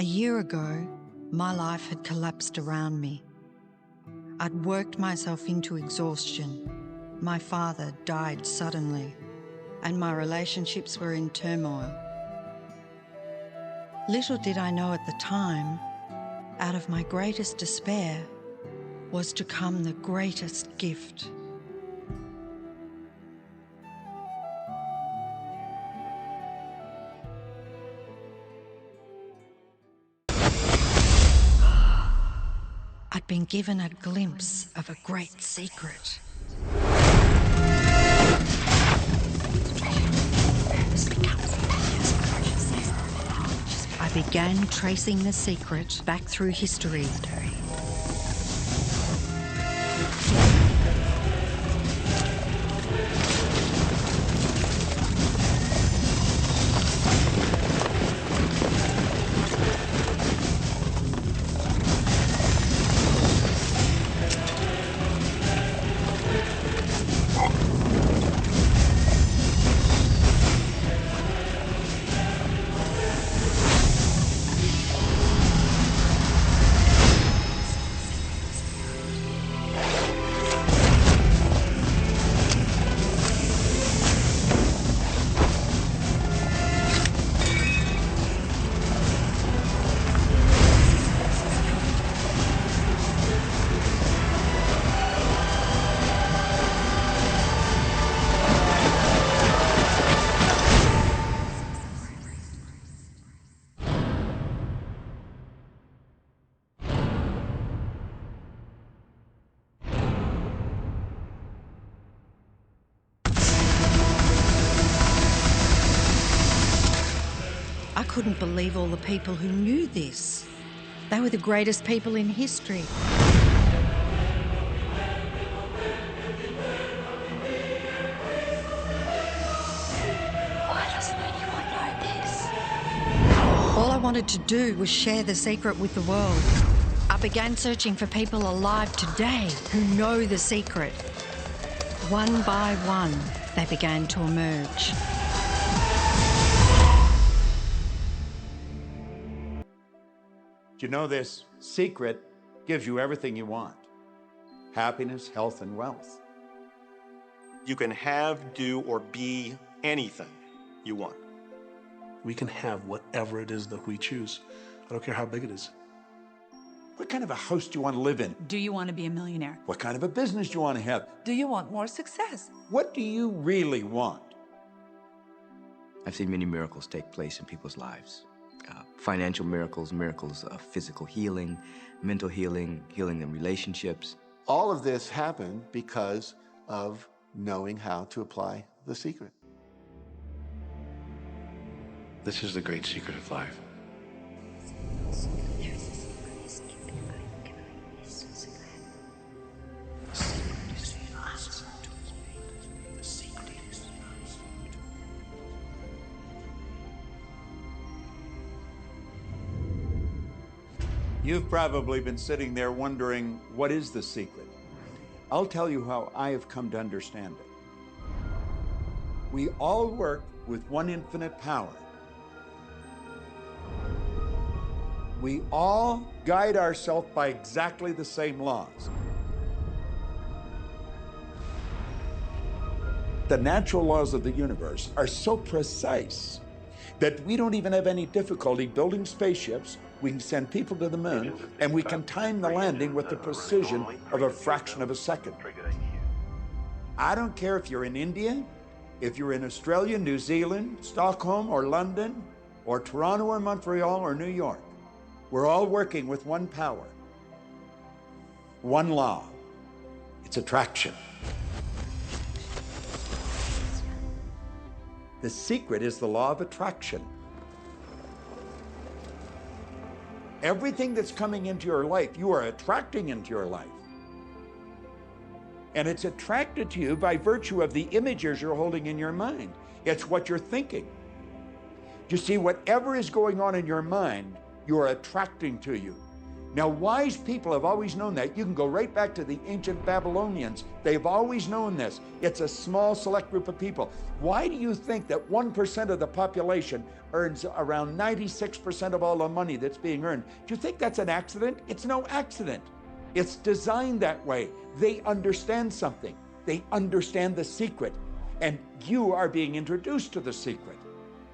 A year ago, my life had collapsed around me. I'd worked myself into exhaustion. My father died suddenly, and my relationships were in turmoil. Little did I know at the time, out of my greatest despair was to come the greatest gift. I'd been given a glimpse of a great secret. I began tracing the secret back through history. I couldn't believe all the people who knew this. They were the greatest people in history. Why doesn't anyone know this? All I wanted to do was share the secret with the world. I began searching for people alive today who know the secret. One by one, they began to emerge. You know, this secret gives you everything you want. Happiness, health, and wealth. You can have, do, or be anything you want. We can have whatever it is that we choose. I don't care how big it is. What kind of a house do you want to live in? Do you want to be a millionaire? What kind of a business do you want to have? Do you want more success? What do you really want? I've seen many miracles take place in people's lives. Financial miracles, miracles of physical healing, mental healing, healing in relationships. All of this happened because of knowing how to apply the secret. This is the great secret of life. You've probably been sitting there wondering, what is the secret? I'll tell you how I have come to understand it. We all work with one infinite power. We all guide ourselves by exactly the same laws. The natural laws of the universe are so precise that we don't even have any difficulty building spaceships. We can send people to the moon, and we can time the landing with the precision of a fraction of a second. I don't care if you're in India, if you're in Australia, New Zealand, Stockholm, or London, or Toronto, or Montreal, or New York. We're all working with one power, one law. It's attraction. The secret is the law of attraction. Everything that's coming into your life, you are attracting into your life. And it's attracted to you by virtue of the images you're holding in your mind. It's what you're thinking. You see, whatever is going on in your mind, you are attracting to you. Now, wise people have always known that. You can go right back to the ancient Babylonians. They've always known this. It's a small, select group of people. Why do you think that 1% of the population earns around 96% of all the money that's being earned? Do you think that's an accident? It's no accident. It's designed that way. They understand something. They understand the secret. And you are being introduced to the secret.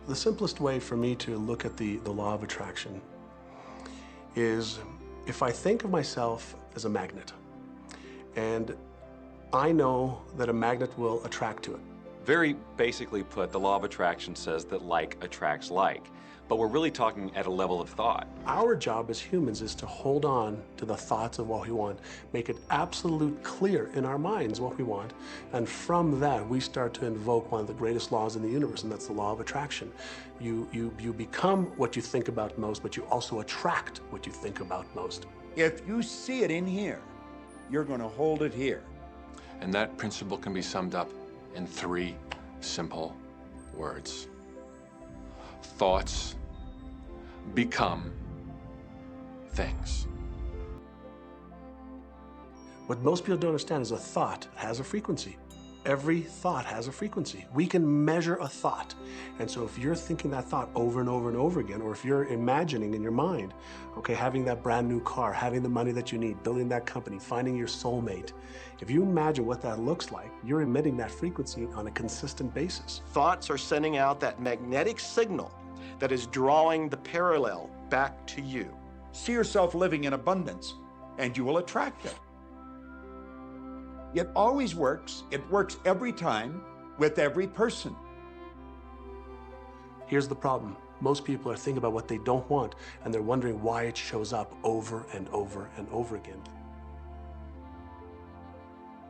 The simplest way for me to look at the law of attraction is if I think of myself as a magnet, and I know that a magnet will attract to it. Very basically put, the law of attraction says that like attracts like, but we're really talking at a level of thought. Our job as humans is to hold on to the thoughts of what we want, make it absolute clear in our minds what we want, and from that we start to invoke one of the greatest laws in the universe, and that's the law of attraction. You become what you think about most, but you also attract what you think about most. If you see it in here, you're going to hold it here. And that principle can be summed up in 3 simple words. Thoughts become things. What most people don't understand is a thought has a frequency. Every thought has a frequency. We can measure a thought. And so if you're thinking that thought over and over and over again, or if you're imagining in your mind, okay, having that brand new car, having the money that you need, building that company, finding your soulmate, if you imagine what that looks like, you're emitting that frequency on a consistent basis. Thoughts are sending out that magnetic signal that is drawing the parallel back to you. See yourself living in abundance, and you will attract it. It always works. It works every time with every person. Here's the problem. Most people are thinking about what they don't want, and they're wondering why it shows up over and over and over again.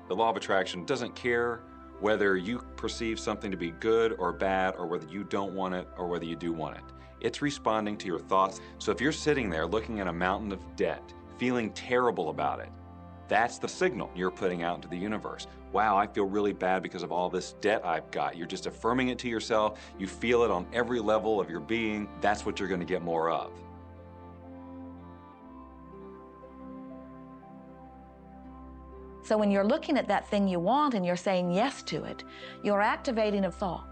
The law of attraction doesn't care whether you perceive something to be good or bad, or whether you don't want it or whether you do want it. It's responding to your thoughts. So if you're sitting there looking at a mountain of debt, feeling terrible about it, that's the signal you're putting out into the universe. Wow, I feel really bad because of all this debt I've got. You're just affirming it to yourself. You feel it on every level of your being. That's what you're going to get more of. So when you're looking at that thing you want and you're saying yes to it, you're activating a thought.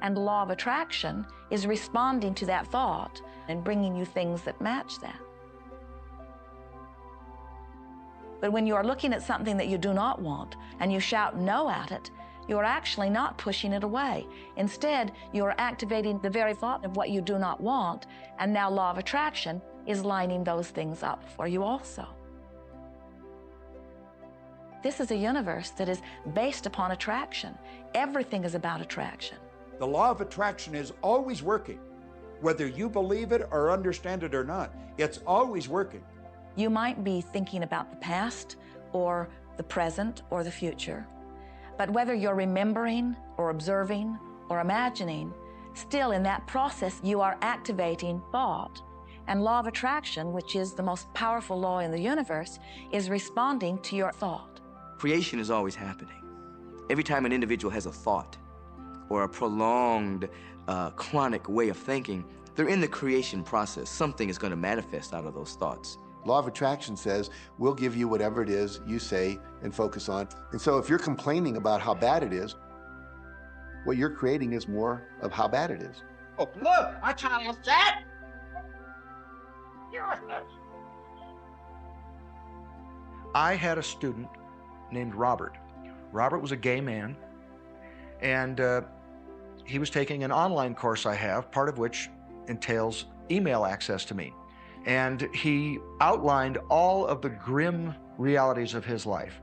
And the law of attraction is responding to that thought and bringing you things that match that. But when you are looking at something that you do not want and you shout no at it, you are actually not pushing it away. Instead, you are activating the very thought of what you do not want, and now law of attraction is lining those things up for you also. This is a universe that is based upon attraction. Everything is about attraction. The law of attraction is always working. Whether you believe it or understand it or not, it's always working. You might be thinking about the past or the present or the future, but whether you're remembering or observing or imagining, still in that process you are activating thought. And law of attraction, which is the most powerful law in the universe, is responding to your thought. Creation is always happening. Every time an individual has a thought or a prolonged, chronic way of thinking, they're in the creation process. Something is going to manifest out of those thoughts. Law of attraction says, we'll give you whatever it is you say and focus on. And so if you're complaining about how bad it is, what you're creating is more of how bad it is. Oh, look, I challenge that. I had a student named Robert. Robert was a gay man, and he was taking an online course I have, part of which entails email access to me. And he outlined all of the grim realities of his life.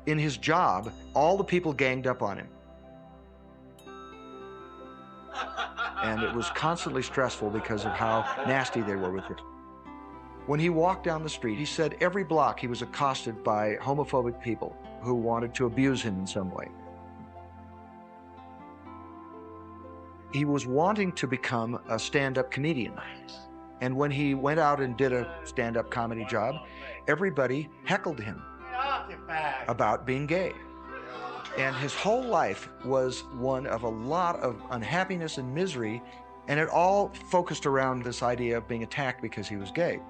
In his job, all the people ganged up on him. And it was constantly stressful because of how nasty they were with it. When he walked down the street, he said every block he was accosted by homophobic people who wanted to abuse him in some way. He was wanting to become a stand-up comedian. And when he went out and did a stand-up comedy job, everybody heckled him about being gay. And his whole life was one of a lot of unhappiness and misery, and it all focused around this idea of being attacked because he was gay.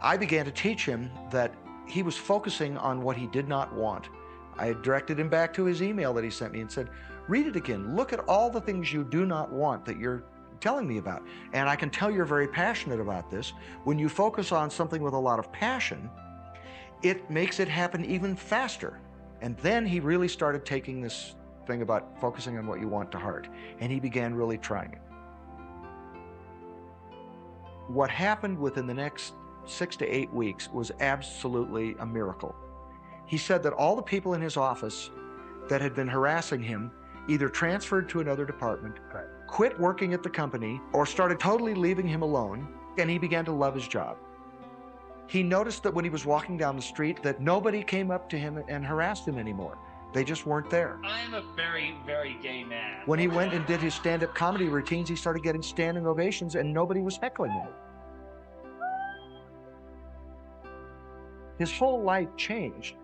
I began to teach him that he was focusing on what he did not want. I directed him back to his email that he sent me and said, read it again. Look at all the things you do not want that you're telling me about. And I can tell you're very passionate about this. When you focus on something with a lot of passion, it makes it happen even faster. And then he really started taking this thing about focusing on what you want to heart. And he began really trying it. What happened within the next 6 to 8 weeks was absolutely a miracle. He said that all the people in his office that had been harassing him either transferred to another department, quit working at the company, or started totally leaving him alone, and he began to love his job. He noticed that when he was walking down the street that nobody came up to him and harassed him anymore. They just weren't there. I'm a very, very gay man. When he went and did his stand-up comedy routines, he started getting standing ovations and nobody was heckling him. His whole life changed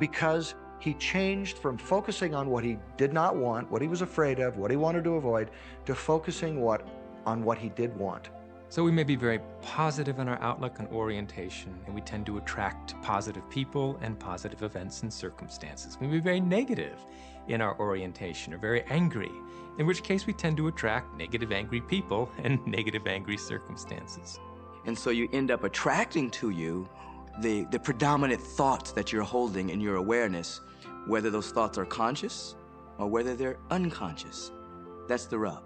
because he changed from focusing on what he did not want, what he was afraid of, what he wanted to avoid, to focusing on what he did want. So we may be very positive in our outlook and orientation, and we tend to attract positive people and positive events and circumstances. We may be very negative in our orientation or very angry, in which case we tend to attract negative, angry people and negative, angry circumstances. And so you end up attracting to you the predominant thoughts that you're holding in your awareness, whether those thoughts are conscious or whether they're unconscious. That's the rub.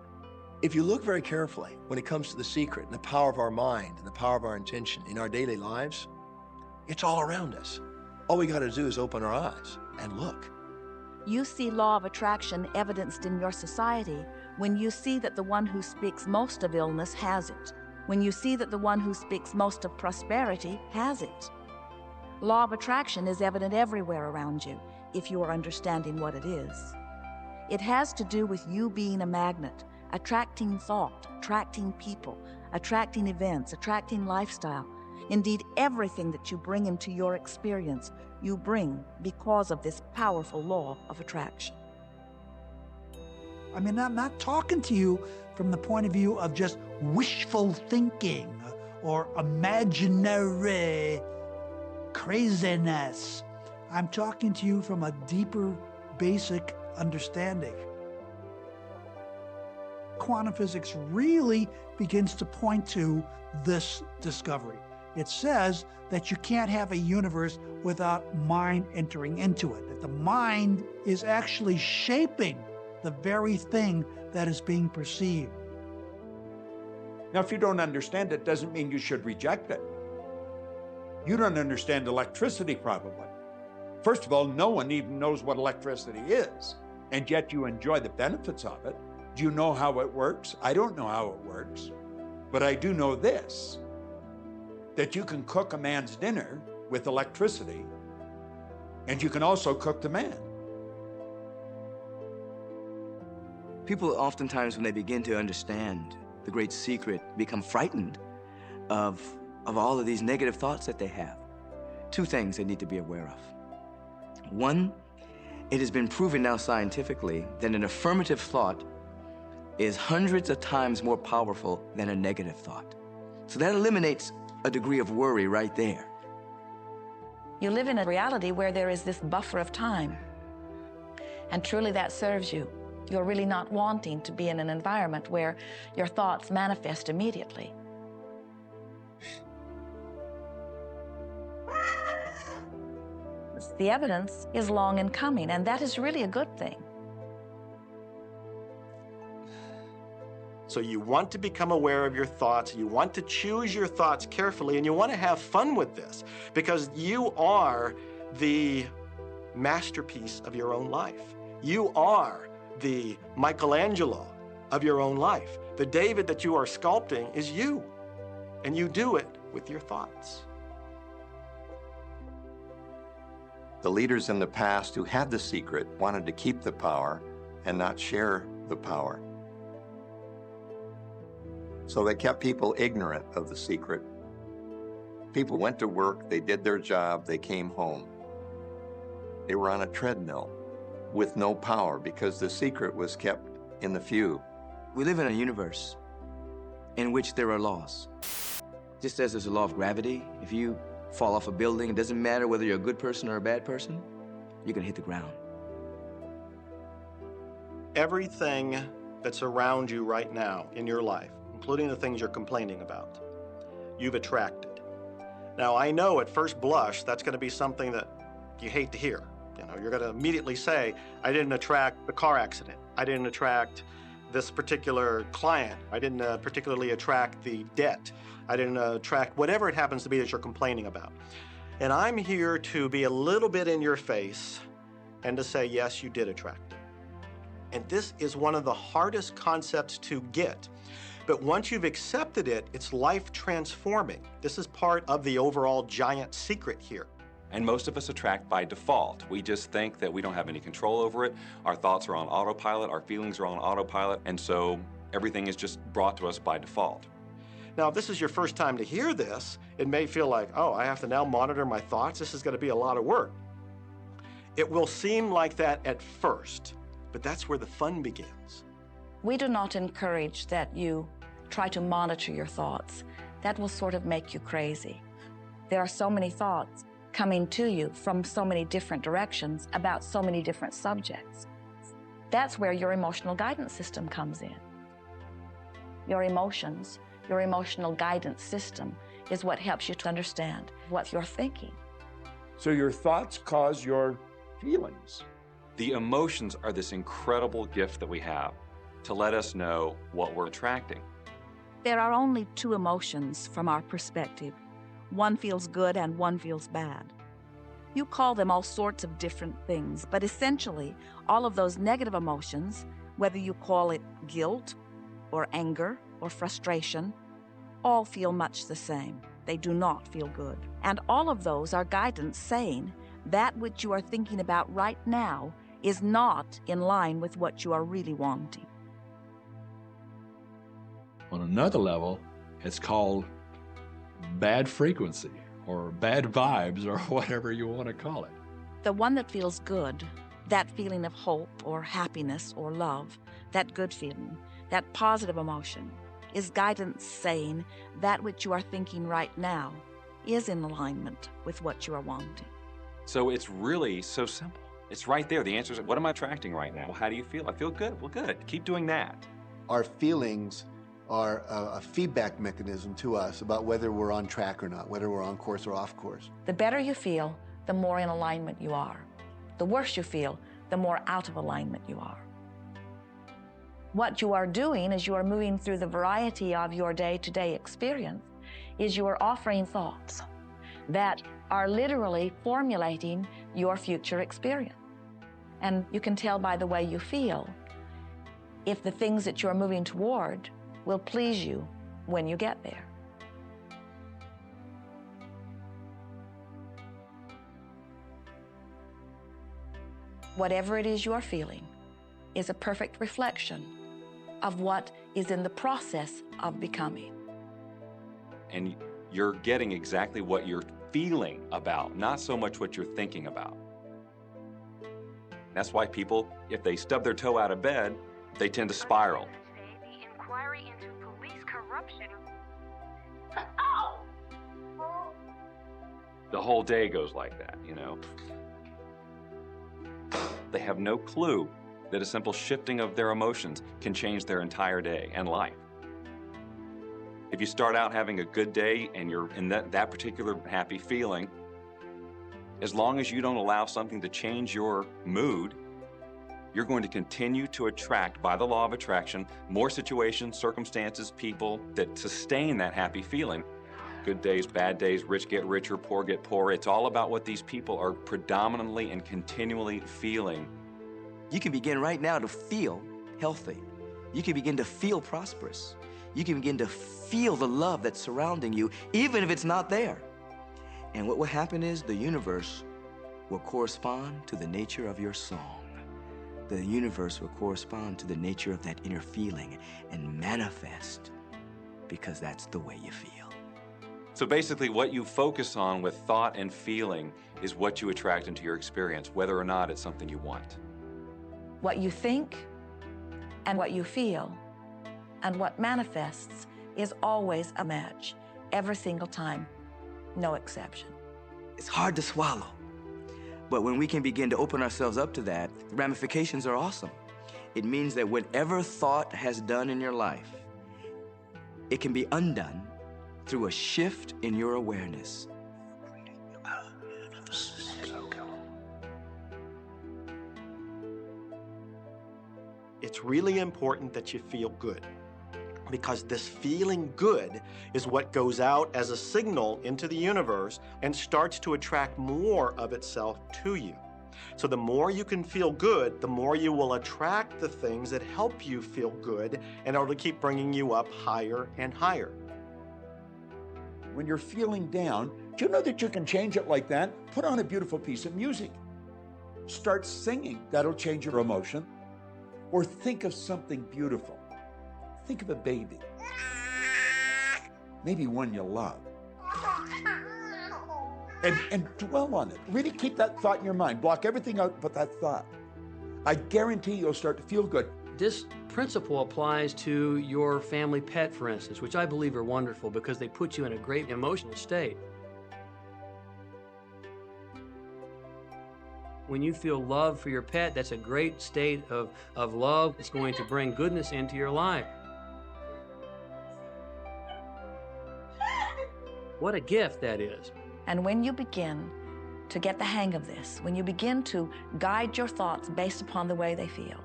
If you look very carefully when it comes to the secret and the power of our mind and the power of our intention in our daily lives, it's all around us. All we got to do is open our eyes and look. You see law of attraction evidenced in your society when you see that the one who speaks most of illness has it, when you see that the one who speaks most of prosperity has it. Law of attraction is evident everywhere around you if you are understanding what it is. It has to do with you being a magnet, attracting thought, attracting people, attracting events, attracting lifestyle. Indeed, everything that you bring into your experience, you bring because of this powerful law of attraction. I mean, I'm not talking to you from the point of view of just wishful thinking or imaginary craziness. I'm talking to you from a deeper, basic understanding. Quantum physics really begins to point to this discovery. It says that you can't have a universe without mind entering into it, that the mind is actually shaping the very thing that is being perceived. Now, if you don't understand it, doesn't mean you should reject it. You don't understand electricity, probably. First of all, no one even knows what electricity is, and yet you enjoy the benefits of it. Do you know how it works? I don't know how it works, but I do know this, that you can cook a man's dinner with electricity, and you can also cook the man. People oftentimes, when they begin to understand the great secret, become frightened of all of these negative thoughts that they have. Two things they need to be aware of. One, it has been proven now scientifically that an affirmative thought is hundreds of times more powerful than a negative thought. So that eliminates a degree of worry right there. You live in a reality where there is this buffer of time, and truly that serves you. You're really not wanting to be in an environment where your thoughts manifest immediately. The evidence is long in coming, and that is really a good thing. So you want to become aware of your thoughts, you want to choose your thoughts carefully, and you want to have fun with this because you are the masterpiece of your own life. You are the Michelangelo of your own life. The David that you are sculpting is you, and you do it with your thoughts. The leaders in the past who had the secret wanted to keep the power and not share the power. So they kept people ignorant of the secret. People went to work, they did their job, they came home. They were on a treadmill with no power because the secret was kept in the few. We live in a universe in which there are laws. Just as there's a law of gravity, if you fall off a building, it doesn't matter whether you're a good person or a bad person, you're gonna hit the ground. Everything that's around you right now in your life, including the things you're complaining about, you've attracted. Now, I know at first blush, that's gonna be something that you hate to hear. You know, you're gonna immediately say, I didn't attract the car accident. I didn't attract this particular client. I didn't particularly attract the debt. I didn't attract whatever it happens to be that you're complaining about. And I'm here to be a little bit in your face and to say, yes, you did attract it. And this is one of the hardest concepts to get. But once you've accepted it, it's life transforming. This is part of the overall giant secret here. And most of us attract by default. We just think that we don't have any control over it. Our thoughts are on autopilot, our feelings are on autopilot, and so everything is just brought to us by default. Now, if this is your first time to hear this, it may feel like, oh, I have to now monitor my thoughts. This is going to be a lot of work. It will seem like that at first, but that's where the fun begins. We do not encourage that you try to monitor your thoughts. That will sort of make you crazy. There are so many thoughts coming to you from so many different directions about so many different subjects. That's where your emotional guidance system comes in. Your emotions, your emotional guidance system is what helps you to understand what you're thinking. So your thoughts cause your feelings. The emotions are this incredible gift that we have to let us know what we're attracting. There are only two emotions from our perspective. One feels good and one feels bad. You call them all sorts of different things, but essentially, all of those negative emotions, whether you call it guilt or anger or frustration, all feel much the same. They do not feel good. And all of those are guidance saying that which you are thinking about right now is not in line with what you are really wanting. On another level, it's called bad frequency or bad vibes or whatever you want to call it. The one that feels good, that feeling of hope or happiness or love, that good feeling, that positive emotion, is guidance saying that which you are thinking right now is in alignment with what you are wanting. So it's really so simple. It's right there. The answer is, what am I attracting right now? Well, how do you feel? I feel good. Well, good. Keep doing that. Our feelings are a feedback mechanism to us about whether we're on track or not, whether we're on course or off course. The better you feel, the more in alignment you are. The worse you feel, the more out of alignment you are. What you are doing as you are moving through the variety of your day-to-day experience is you are offering thoughts that are literally formulating your future experience. And you can tell by the way you feel if the things that you're moving toward will please you when you get there. Whatever it is you are feeling is a perfect reflection of what is in the process of becoming. And you're getting exactly what you're feeling about, not so much what you're thinking about. That's why people, if they stub their toe out of bed, they tend to spiral. Inquiry into police corruption. The whole day goes like that, you know? They have no clue that a simple shifting of their emotions can change their entire day and life. If you start out having a good day and you're in that particular happy feeling, as long as you don't allow something to change your mood, you're going to continue to attract, by the law of attraction, more situations, circumstances, people that sustain that happy feeling. Good days, bad days, rich get richer, poor get poorer. It's all about what these people are predominantly and continually feeling. You can begin right now to feel healthy. You can begin to feel prosperous. You can begin to feel the love that's surrounding you, even if it's not there. And what will happen is the universe will correspond to the nature of your song. The universe will correspond to the nature of that inner feeling and manifest, because that's the way you feel. So basically, what you focus on with thought and feeling is what you attract into your experience, whether or not it's something you want. What you think and what you feel and what manifests is always a match. every single time, no exception. It's hard to swallow. But when we can begin to open ourselves up to that, the ramifications are awesome. It means that whatever thought has done in your life, it can be undone through a shift in your awareness. It's really important that you feel good, because this feeling good is what goes out as a signal into the universe and starts to attract more of itself to you. So the more you can feel good, the more you will attract the things that help you feel good and it'll keep bringing you up higher and higher. When you're feeling down, do you know that you can change it like that? Put on a beautiful piece of music. Start singing. That'll change your emotion. Or think of something beautiful. Think of a baby. Maybe one you love. And dwell on it. Really keep that thought in your mind. Block everything out but that thought. I guarantee you'll start to feel good. This principle applies to your family pet, for instance, which I believe are wonderful because they put you in a great emotional state. When you feel love for your pet, that's a great state of love. It's going to bring goodness into your life. What a gift that is. And when you begin to get the hang of this, when you begin to guide your thoughts based upon the way they feel,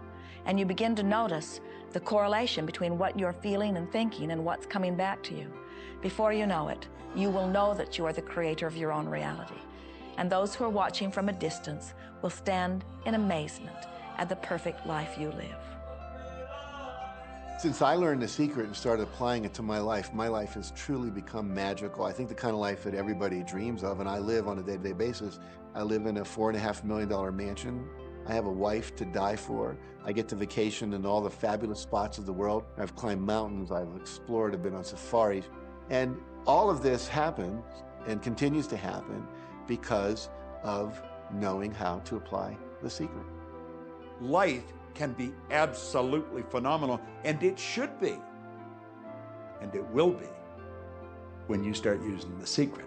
and you begin to notice the correlation between what you're feeling and thinking and what's coming back to you, before you know it, you will know that you are the creator of your own reality. And those who are watching from a distance will stand in amazement at the perfect life you live. Since I learned the secret and started applying it to my life has truly become magical. I think the kind of life that everybody dreams of, and I live on a day-to-day basis. I live in a $4.5 million mansion. I have a wife to die for. I get to vacation in all the fabulous spots of the world. I've climbed mountains, I've explored, I've been on safaris. And all of this happens and continues to happen because of knowing how to apply the secret. Life can be absolutely phenomenal, and it should be, and it will be, when you start using the secret.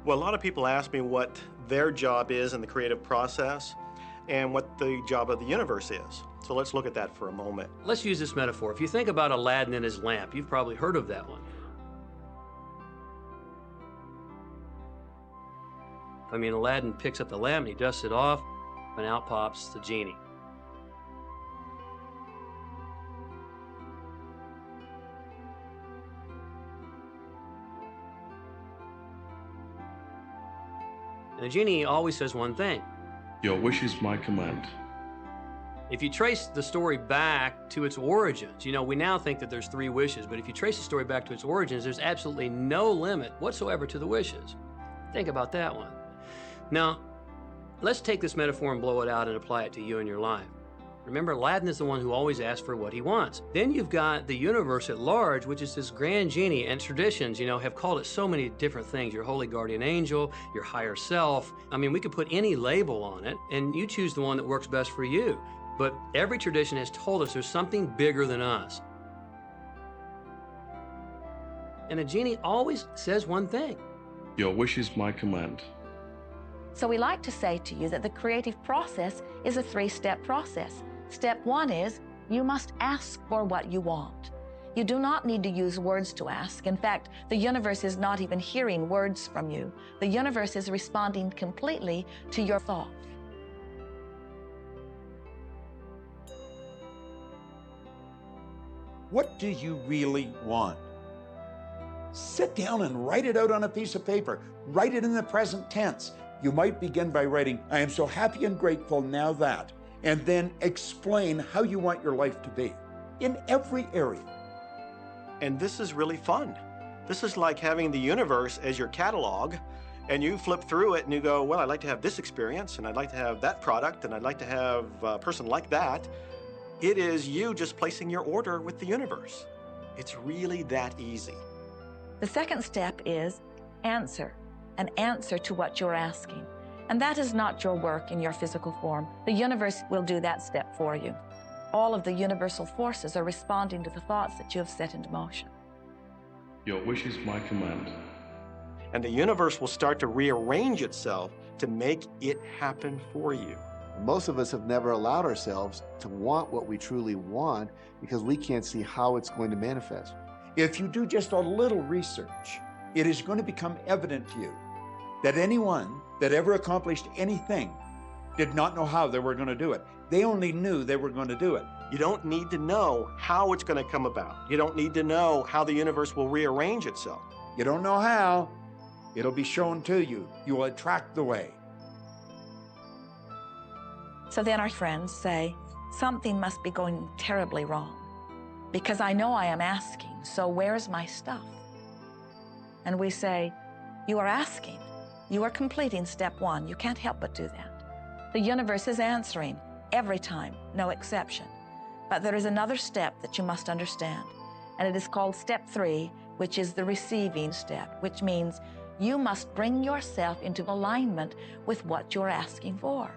Well, a lot of people ask me what their job is in the creative process and what the job of the universe is. So let's look at that for a moment. Let's use this metaphor. If you think about Aladdin and his lamp, you've probably heard of that one. I mean, Aladdin picks up the lamp and he dusts it off, and out pops the genie. And the genie always says one thing. Your wish is my command. If you trace the story back to its origins, you know, we now think that there's 3 wishes, but if you trace the story back to its origins, there's absolutely no limit whatsoever to the wishes. Think about that one. Now, let's take this metaphor and blow it out and apply it to you and your life. Remember, Aladdin is the one who always asks for what he wants. Then you've got the universe at large, which is this grand genie, and traditions, you know, have called it so many different things. Your holy guardian angel, your higher self. I mean, we could put any label on it, and you choose the one that works best for you. But every tradition has told us there's something bigger than us. And a genie always says one thing. Your wish is my command. So we like to say to you that the creative process is a 3-step process. Step 1 is you must ask for what you want. You do not need to use words to ask. In fact, the universe is not even hearing words from you. The universe is responding completely to your thought. What do you really want? Sit down and write it out on a piece of paper. Write it in the present tense. You might begin by writing, I am so happy and grateful now that, and then explain how you want your life to be in every area. And this is really fun. This is like having the universe as your catalog, and you flip through it and you go, well, I'd like to have this experience, and I'd like to have that product, and I'd like to have a person like that. It is you just placing your order with the universe. It's really that easy. The second step is answer, an answer to what you're asking. And that is not your work in your physical form. The universe will do that step for you. All of the universal forces are responding to the thoughts that you have set into motion. Your wish is my command. And the universe will start to rearrange itself to make it happen for you. Most of us have never allowed ourselves to want what we truly want because we can't see how it's going to manifest. If you do just a little research, it is going to become evident to you that anyone that ever accomplished anything did not know how they were going to do it. They only knew they were going to do it. You don't need to know how it's going to come about. You don't need to know how the universe will rearrange itself. You don't know how, it'll be shown to you. You will attract the way. So then our friends say, something must be going terribly wrong because I know I am asking, so where's my stuff? And we say, you are asking. You are completing step one. You can't help but do that. The universe is answering every time, no exception. But there is another step that you must understand, and it is called step 3, which is the receiving step, which means you must bring yourself into alignment with what you're asking for.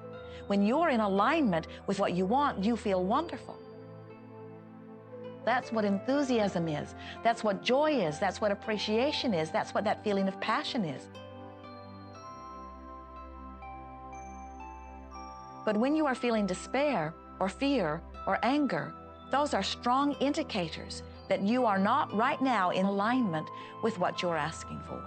When you're in alignment with what you want, you feel wonderful. That's what enthusiasm is. That's what joy is. That's what appreciation is. That's what that feeling of passion is. But when you are feeling despair or fear or anger, those are strong indicators that you are not right now in alignment with what you're asking for.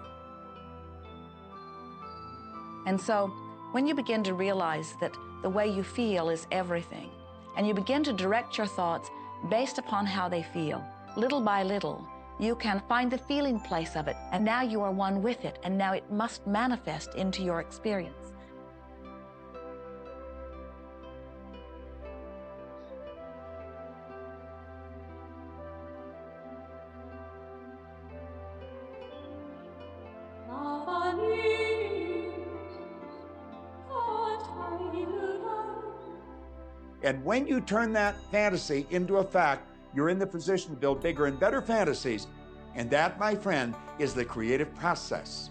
And so, when you begin to realize that the way you feel is everything, and you begin to direct your thoughts based upon how they feel, little by little, you can find the feeling place of it, and now you are one with it, and now it must manifest into your experience. And when you turn that fantasy into a fact, you're in the position to build bigger and better fantasies. And that, my friend, is the creative process.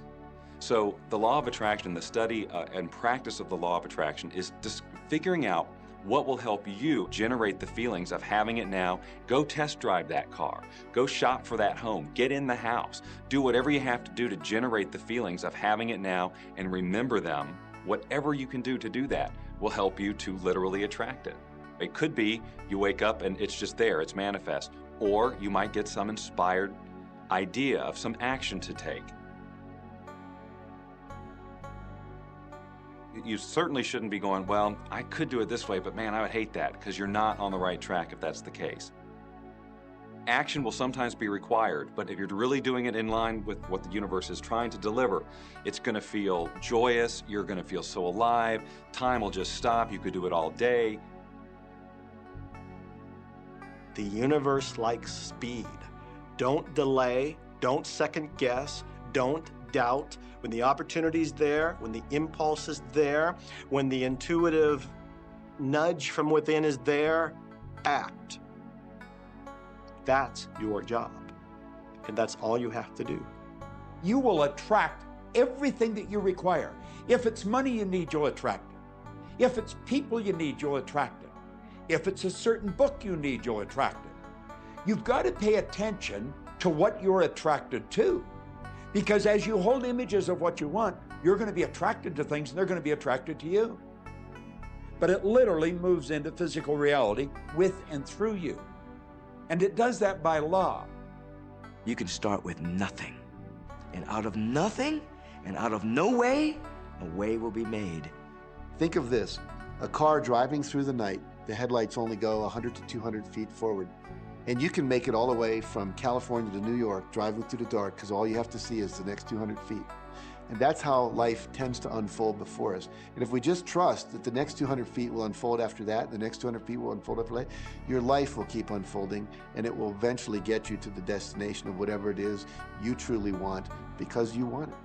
So the law of attraction, the study and practice of the law of attraction is just figuring out what will help you generate the feelings of having it now. Go test drive that car. Go shop for that home. Get in the house. Do whatever you have to do to generate the feelings of having it now and remember them. Whatever you can do to do that will help you to literally attract it. It could be you wake up and it's just there, it's manifest. Or you might get some inspired idea of some action to take. You certainly shouldn't be going, well, I could do it this way, but man, I would hate that, because you're not on the right track if that's the case. Action will sometimes be required, but if you're really doing it in line with what the universe is trying to deliver, it's going to feel joyous, you're going to feel so alive, time will just stop, you could do it all day. The universe likes speed. Don't delay, don't second guess, don't doubt. When the opportunity's there, when the impulse is there, when the intuitive nudge from within is there, act. That's your job. And that's all you have to do. You will attract everything that you require. If it's money you need, you'll attract it. If it's people you need, you'll attract it. If it's a certain book you need, you'll attract it. You've got to pay attention to what you're attracted to. Because as you hold images of what you want, you're going to be attracted to things and they're going to be attracted to you. But it literally moves into physical reality with and through you. And it does that by law. You can start with nothing. And out of nothing, and out of no way, a way will be made. Think of this, a car driving through the night, the headlights only go 100 to 200 feet forward. And you can make it all the way from California to New York, driving through the dark, because all you have to see is the next 200 feet. And that's how life tends to unfold before us. And if we just trust that the next 200 feet will unfold after that, the next 200 feet will unfold after that, your life will keep unfolding, and it will eventually get you to the destination of whatever it is you truly want, because you want it.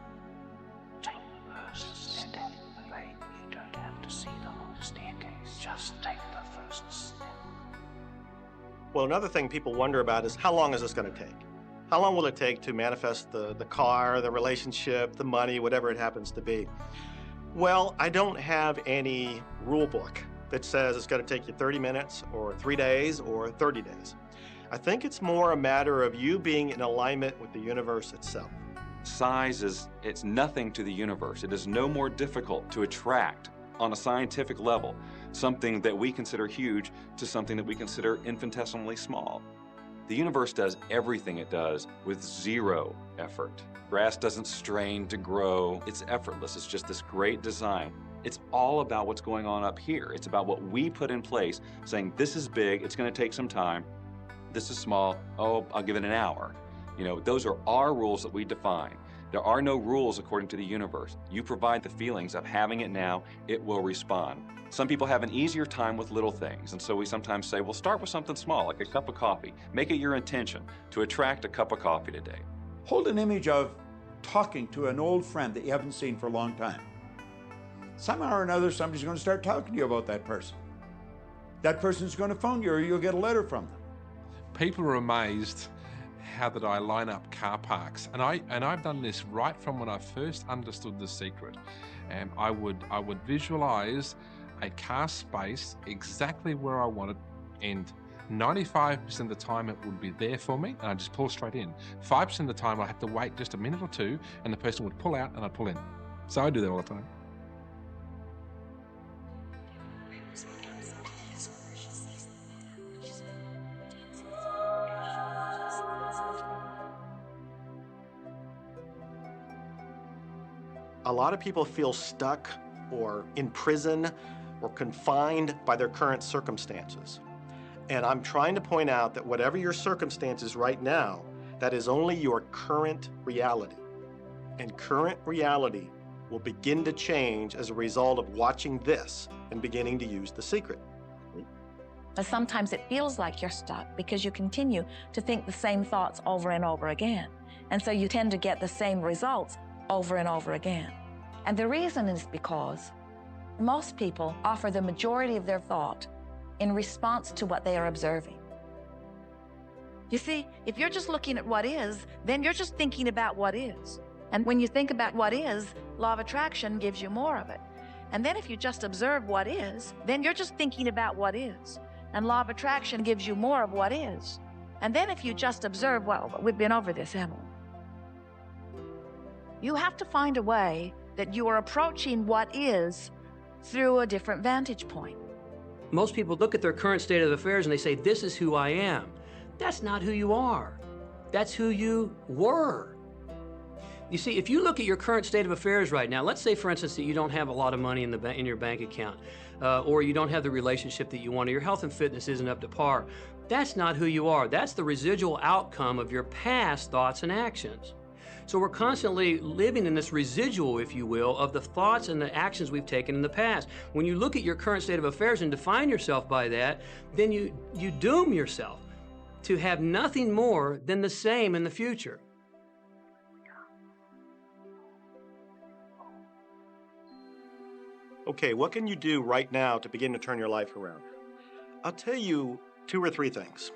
Take the first step. You don't have to see the whole staircase. Just take the first step. Well, another thing people wonder about is how long is this going to take? How long will it take to manifest the car, the relationship, the money, whatever it happens to be? Well, I don't have any rule book that says it's going to take you 30 minutes or 3 days or 30 days. I think it's more a matter of you being in alignment with the universe itself. Size it's nothing to the universe. It is no more difficult to attract on a scientific level something that we consider huge to something that we consider infinitesimally small. The universe does everything it does with zero effort. Grass doesn't strain to grow. It's effortless. It's just this great design. It's all about what's going on up here. It's about what we put in place, saying this is big, it's going to take some time. This is small, oh, I'll give it an hour. You know, those are our rules that we define. There are no rules according to the universe. You provide the feelings of having it now, it will respond. Some people have an easier time with little things, and so we sometimes say, well, start with something small, like a cup of coffee. Make it your intention to attract a cup of coffee today. Hold an image of talking to an old friend that you haven't seen for a long time. Somehow or another, somebody's going to start talking to you about that person. That person's going to phone you, or you'll get a letter from them. People are amazed how that I line up car parks, and I've done this right from when I first understood The Secret. And I would visualize a car space exactly where I wanted, and 95% of the time it would be there for me, and I just pull straight in. 5% of the time I have to wait just a minute or two, and the person would pull out and I'd pull in. So I do that all the time. A lot of people feel stuck or in prison or confined by their current circumstances. And I'm trying to point out that whatever your circumstances right now, that is only your current reality. And current reality will begin to change as a result of watching this and beginning to use The Secret. But sometimes it feels like you're stuck because you continue to think the same thoughts over and over again. And so you tend to get the same results over and over again. And the reason is because most people offer the majority of their thought in response to what they are observing. You see, if you're just looking at what is, then you're just thinking about what is. And when you think about what is, law of attraction gives you more of it. And then if you just observe what is, then you're just thinking about what is. And law of attraction gives you more of what is. And then if you just observe, well, we've been over this, haven't we? You have to find a way that you are approaching what is through a different vantage point. Most people look at their current state of affairs and they say, this is who I am. That's not who you are. That's who you were. You see, if you look at your current state of affairs right now, let's say, for instance, that you don't have a lot of money in your bank account, or you don't have the relationship that you want, or your health and fitness isn't up to par. That's not who you are. That's the residual outcome of your past thoughts and actions. So we're constantly living in this residual, if you will, of the thoughts and the actions we've taken in the past. When you look at your current state of affairs and define yourself by that, then you doom yourself to have nothing more than the same in the future. Okay, what can you do right now to begin to turn your life around? I'll tell you 2 or 3 things.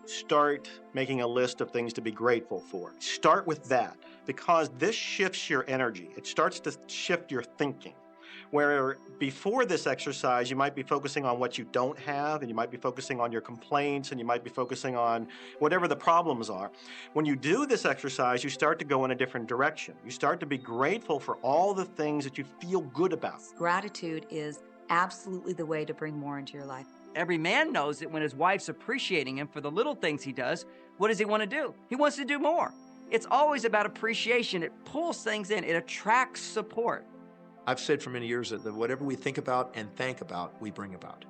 Start making a list of things to be grateful for. Start with that, because this shifts your energy. It starts to shift your thinking. Where before this exercise, you might be focusing on what you don't have, and you might be focusing on your complaints, and you might be focusing on whatever the problems are. When you do this exercise, you start to go in a different direction. You start to be grateful for all the things that you feel good about. Gratitude is absolutely the way to bring more into your life. Every man knows that when his wife's appreciating him for the little things he does, what does he want to do? He wants to do more. It's always about appreciation. It pulls things in. It attracts support. I've said for many years that whatever we think about and thank about, we bring about.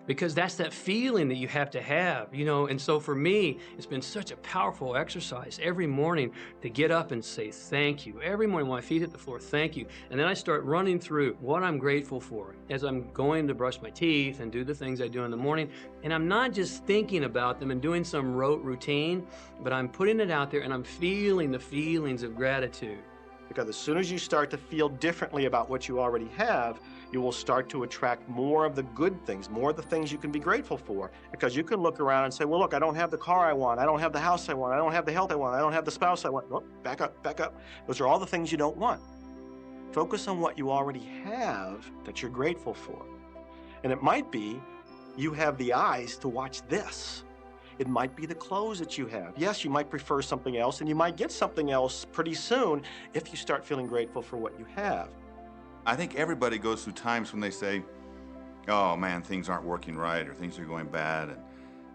Because that's that feeling that you have to have, you know. And so for me, it's been such a powerful exercise every morning to get up and say thank you. Every morning when my feet hit the floor, thank you. And then I start running through what I'm grateful for as I'm going to brush my teeth and do the things I do in the morning. And I'm not just thinking about them and doing some rote routine, but I'm putting it out there and I'm feeling the feelings of gratitude. Because as soon as you start to feel differently about what you already have, you will start to attract more of the good things, more of the things you can be grateful for. Because you can look around and say, well, look, I don't have the car I want. I don't have the house I want. I don't have the health I want. I don't have the spouse I want. Oh, back up, back up. Those are all the things you don't want. Focus on what you already have that you're grateful for. And it might be you have the eyes to watch this. It might be the clothes that you have. Yes, you might prefer something else, and you might get something else pretty soon if you start feeling grateful for what you have. I think everybody goes through times when they say, oh man, things aren't working right, or things are going bad,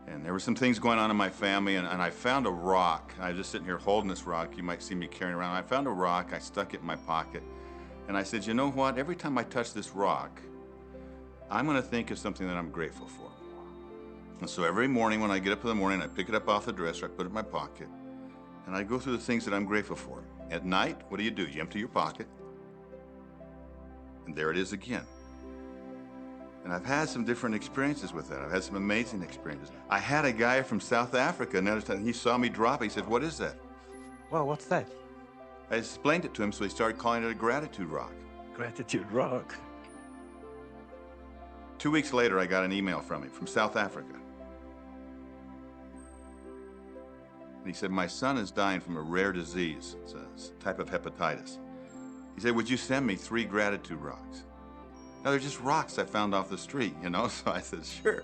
and there were some things going on in my family, and I found a rock. I was just sitting here holding this rock. You might see me carrying around. I found a rock, I stuck it in my pocket, and I said, you know what, every time I touch this rock, I'm gonna think of something that I'm grateful for. And so every morning when I get up in the morning, I pick it up off the dresser, I put it in my pocket, and I go through the things that I'm grateful for. At night, what do? You empty your pocket, and there it is again. And I've had some different experiences with that. I've had some amazing experiences. I had a guy from South Africa, and he saw me drop it. He said, what is that? Well, what's that? I explained it to him, so he started calling it a gratitude rock. Gratitude rock. 2 weeks later, I got an email from him from South Africa. And he said, my son is dying from a rare disease. It's a type of hepatitis. He said, would you send me 3 gratitude rocks? Now, they're just rocks I found off the street, you know? So I said, sure.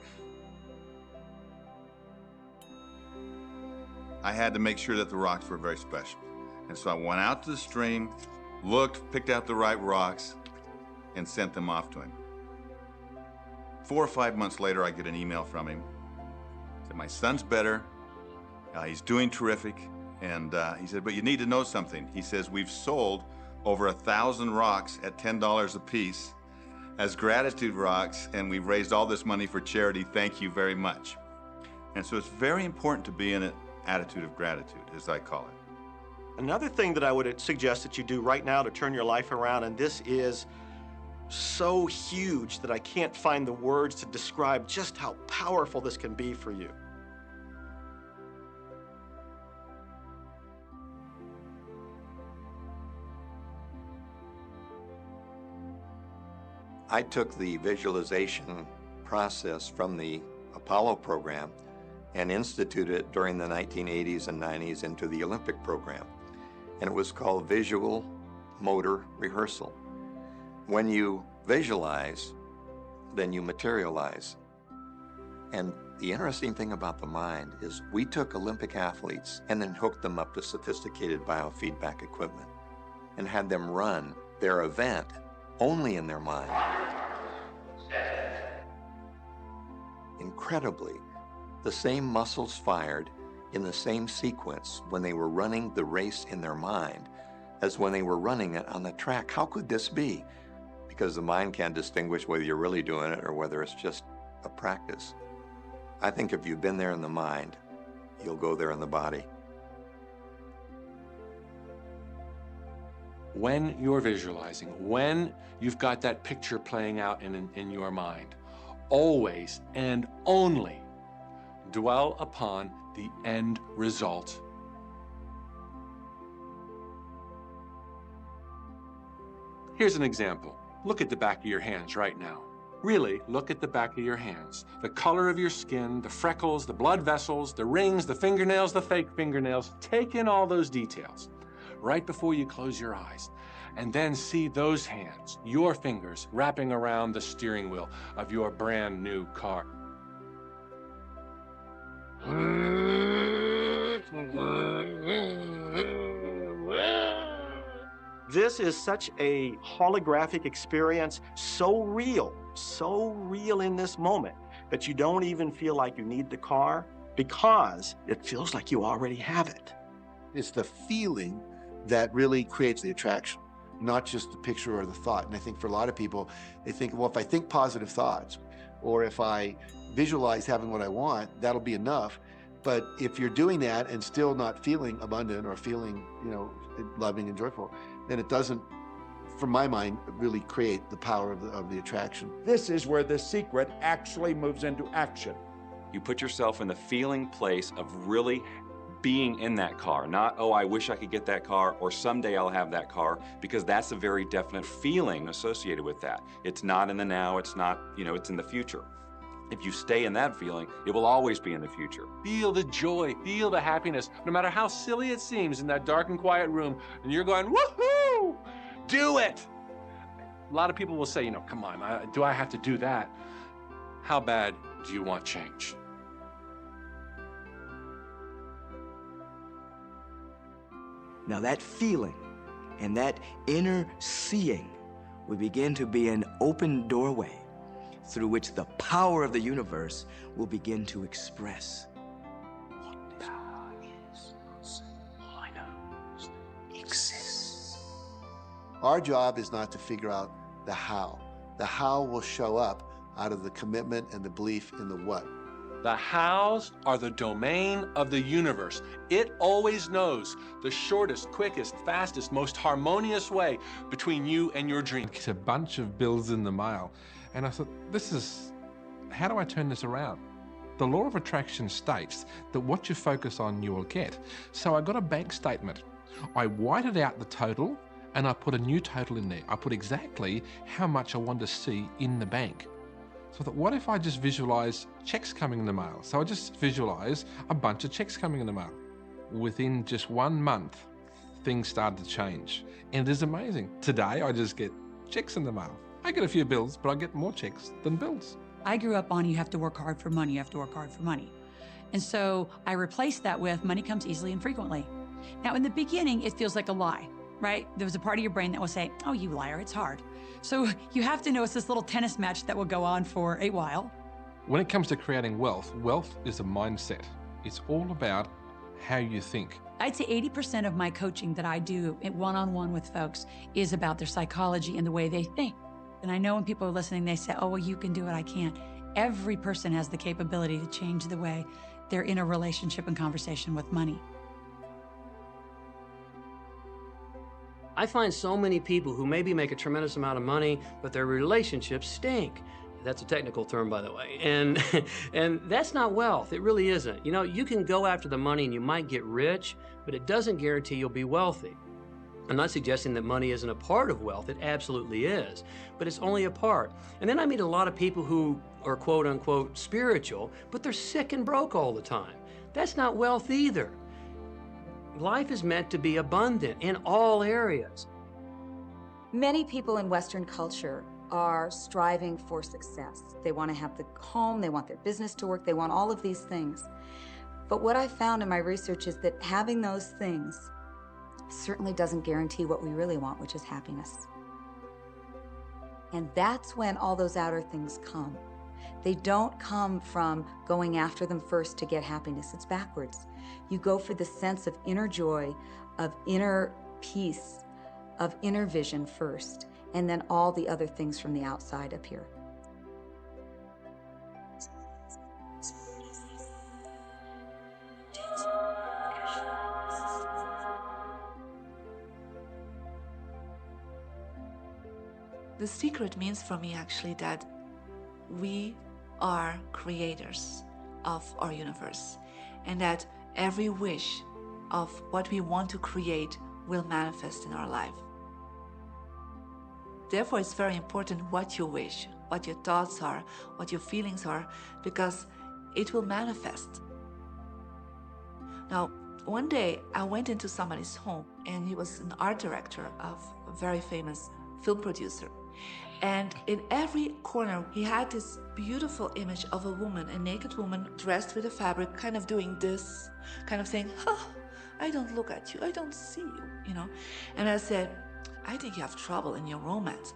I had to make sure that the rocks were very special. And so I went out to the stream, looked, picked out the right rocks, and sent them off to him. 4 or 5 months later, I get an email from him. He said, my son's better. He's doing terrific. And he said, but you need to know something. He says, we've sold over 1,000 rocks at $10 a piece as gratitude rocks, and we've raised all this money for charity. Thank you very much. And so it's very important to be in an attitude of gratitude, as I call it. Another thing that I would suggest that you do right now to turn your life around, and this is so huge that I can't find the words to describe just how powerful this can be for you. I took the visualization process from the Apollo program and instituted it during the 1980s and 90s into the Olympic program. And it was called Visual Motor Rehearsal. When you visualize, then you materialize. And the interesting thing about the mind is we took Olympic athletes and then hooked them up to sophisticated biofeedback equipment and had them run their event only in their mind. Incredibly, the same muscles fired in the same sequence when they were running the race in their mind as when they were running it on the track. How could this be? Because the mind can't distinguish whether you're really doing it or whether it's just a practice. I think if you've been there in the mind, you'll go there in the body. When you're visualizing, when you've got that picture playing out in your mind, always and only dwell upon the end result. Here's an example. Look at the back of your hands right now. Really, look at the back of your hands. The color of your skin, the freckles, the blood vessels, the rings, the fingernails, the fake fingernails. Take in all those details right before you close your eyes. And then see those hands, your fingers, wrapping around the steering wheel of your brand new car. This is such a holographic experience, so real in this moment, that you don't even feel like you need the car because it feels like you already have it. It's the feeling that really creates the attraction, not just the picture or the thought. And I think for a lot of people, they think, well, if I think positive thoughts, or if I visualize having what I want, that'll be enough. But if you're doing that and still not feeling abundant or feeling, loving and joyful, then it doesn't, from my mind, really create the power of the attraction. This is where the secret actually moves into action. You put yourself in the feeling place of really being in that car, not, oh, I wish I could get that car, or someday I'll have that car, because that's a very definite feeling associated with that. It's not in the now, it's not, it's in the future. If you stay in that feeling, it will always be in the future. Feel the joy, feel the happiness, no matter how silly it seems in that dark and quiet room, and you're going, woohoo! Do it! A lot of people will say, come on, do I have to do that? How bad do you want change? Now that feeling and that inner seeing will begin to be an open doorway through which the power of the universe will begin to express. What power is? All I know is that it exists. Our job is not to figure out the how. The how will show up out of the commitment and the belief in the what. The hows are the domain of the universe. It always knows the shortest, quickest, fastest, most harmonious way between you and your dream. It's a bunch of bills in the mail. And I thought, how do I turn this around? The law of attraction states that what you focus on, you will get. So I got a bank statement. I whited out the total and I put a new total in there. I put exactly how much I wanted to see in the bank. So I thought, what if I just visualize checks coming in the mail? So I just visualize a bunch of checks coming in the mail. Within just 1 month, things started to change. And it is amazing. Today, I just get checks in the mail. I get a few bills, but I get more checks than bills. I grew up on you have to work hard for money, you have to work hard for money. And so I replaced that with money comes easily and frequently. Now, in the beginning, it feels like a lie, right? There was a part of your brain that will say, oh, you liar, it's hard. So you have to know it's this little tennis match that will go on for a while. When it comes to creating wealth, wealth is a mindset. It's all about how you think. I'd say 80% of my coaching that I do one-on-one with folks is about their psychology and the way they think. And I know when people are listening, they say, oh, well, you can do it, I can't. Every person has the capability to change the way they're in a relationship and conversation with money. I find so many people who maybe make a tremendous amount of money, but their relationships stink. That's a technical term, by the way. And that's not wealth. It really isn't. You can go after the money and you might get rich, but it doesn't guarantee you'll be wealthy. I'm not suggesting that money isn't a part of wealth. It absolutely is, but it's only a part. And then I meet a lot of people who are quote unquote spiritual, but they're sick and broke all the time. That's not wealth either. Life is meant to be abundant in all areas. Many people in Western culture are striving for success. They want to have the home, they want their business to work, they want all of these things. But what I found in my research is that having those things certainly doesn't guarantee what we really want, which is happiness. And that's when all those outer things come. They don't come from going after them first to get happiness. It's backwards. You go for the sense of inner joy, of inner peace, of inner vision first, and then all the other things from the outside appear. The secret means for me actually that we are creators of our universe, and that every wish of what we want to create will manifest in our life. Therefore, it's very important what you wish, what your thoughts are, what your feelings are, because it will manifest. Now, one day I went into somebody's home, and he was an art director of a very famous film producer. And in every corner, he had this beautiful image of a woman, a naked woman dressed with a fabric, kind of doing this, kind of saying, oh, I don't look at you, I don't see you, And I said, I think you have trouble in your romance.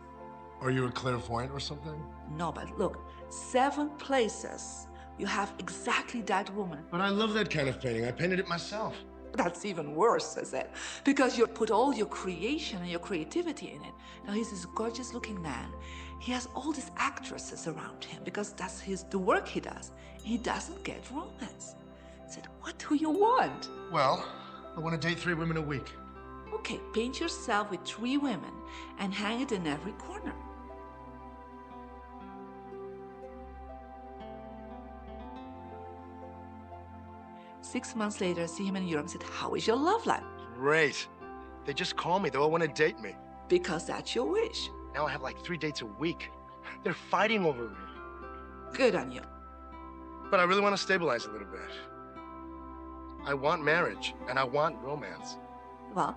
Are you a clairvoyant or something? No, but look, 7 places you have exactly that woman. But I love that kind of painting. I painted it myself. That's even worse, I said, because you put all your creation and your creativity in it. Now, he's this gorgeous looking man. He has all these actresses around him because that's the work he does. He doesn't get romance. I said, what do you want? Well, I want to date 3 women a week. Okay, paint yourself with 3 women and hang it in every corner. 6 months later, I see him in Europe and said, how is your love life? Great. They just call me. They all want to date me. Because that's your wish. Now I have like 3 dates a week. They're fighting over me. Good on you. But I really want to stabilize a little bit. I want marriage, and I want romance. Well,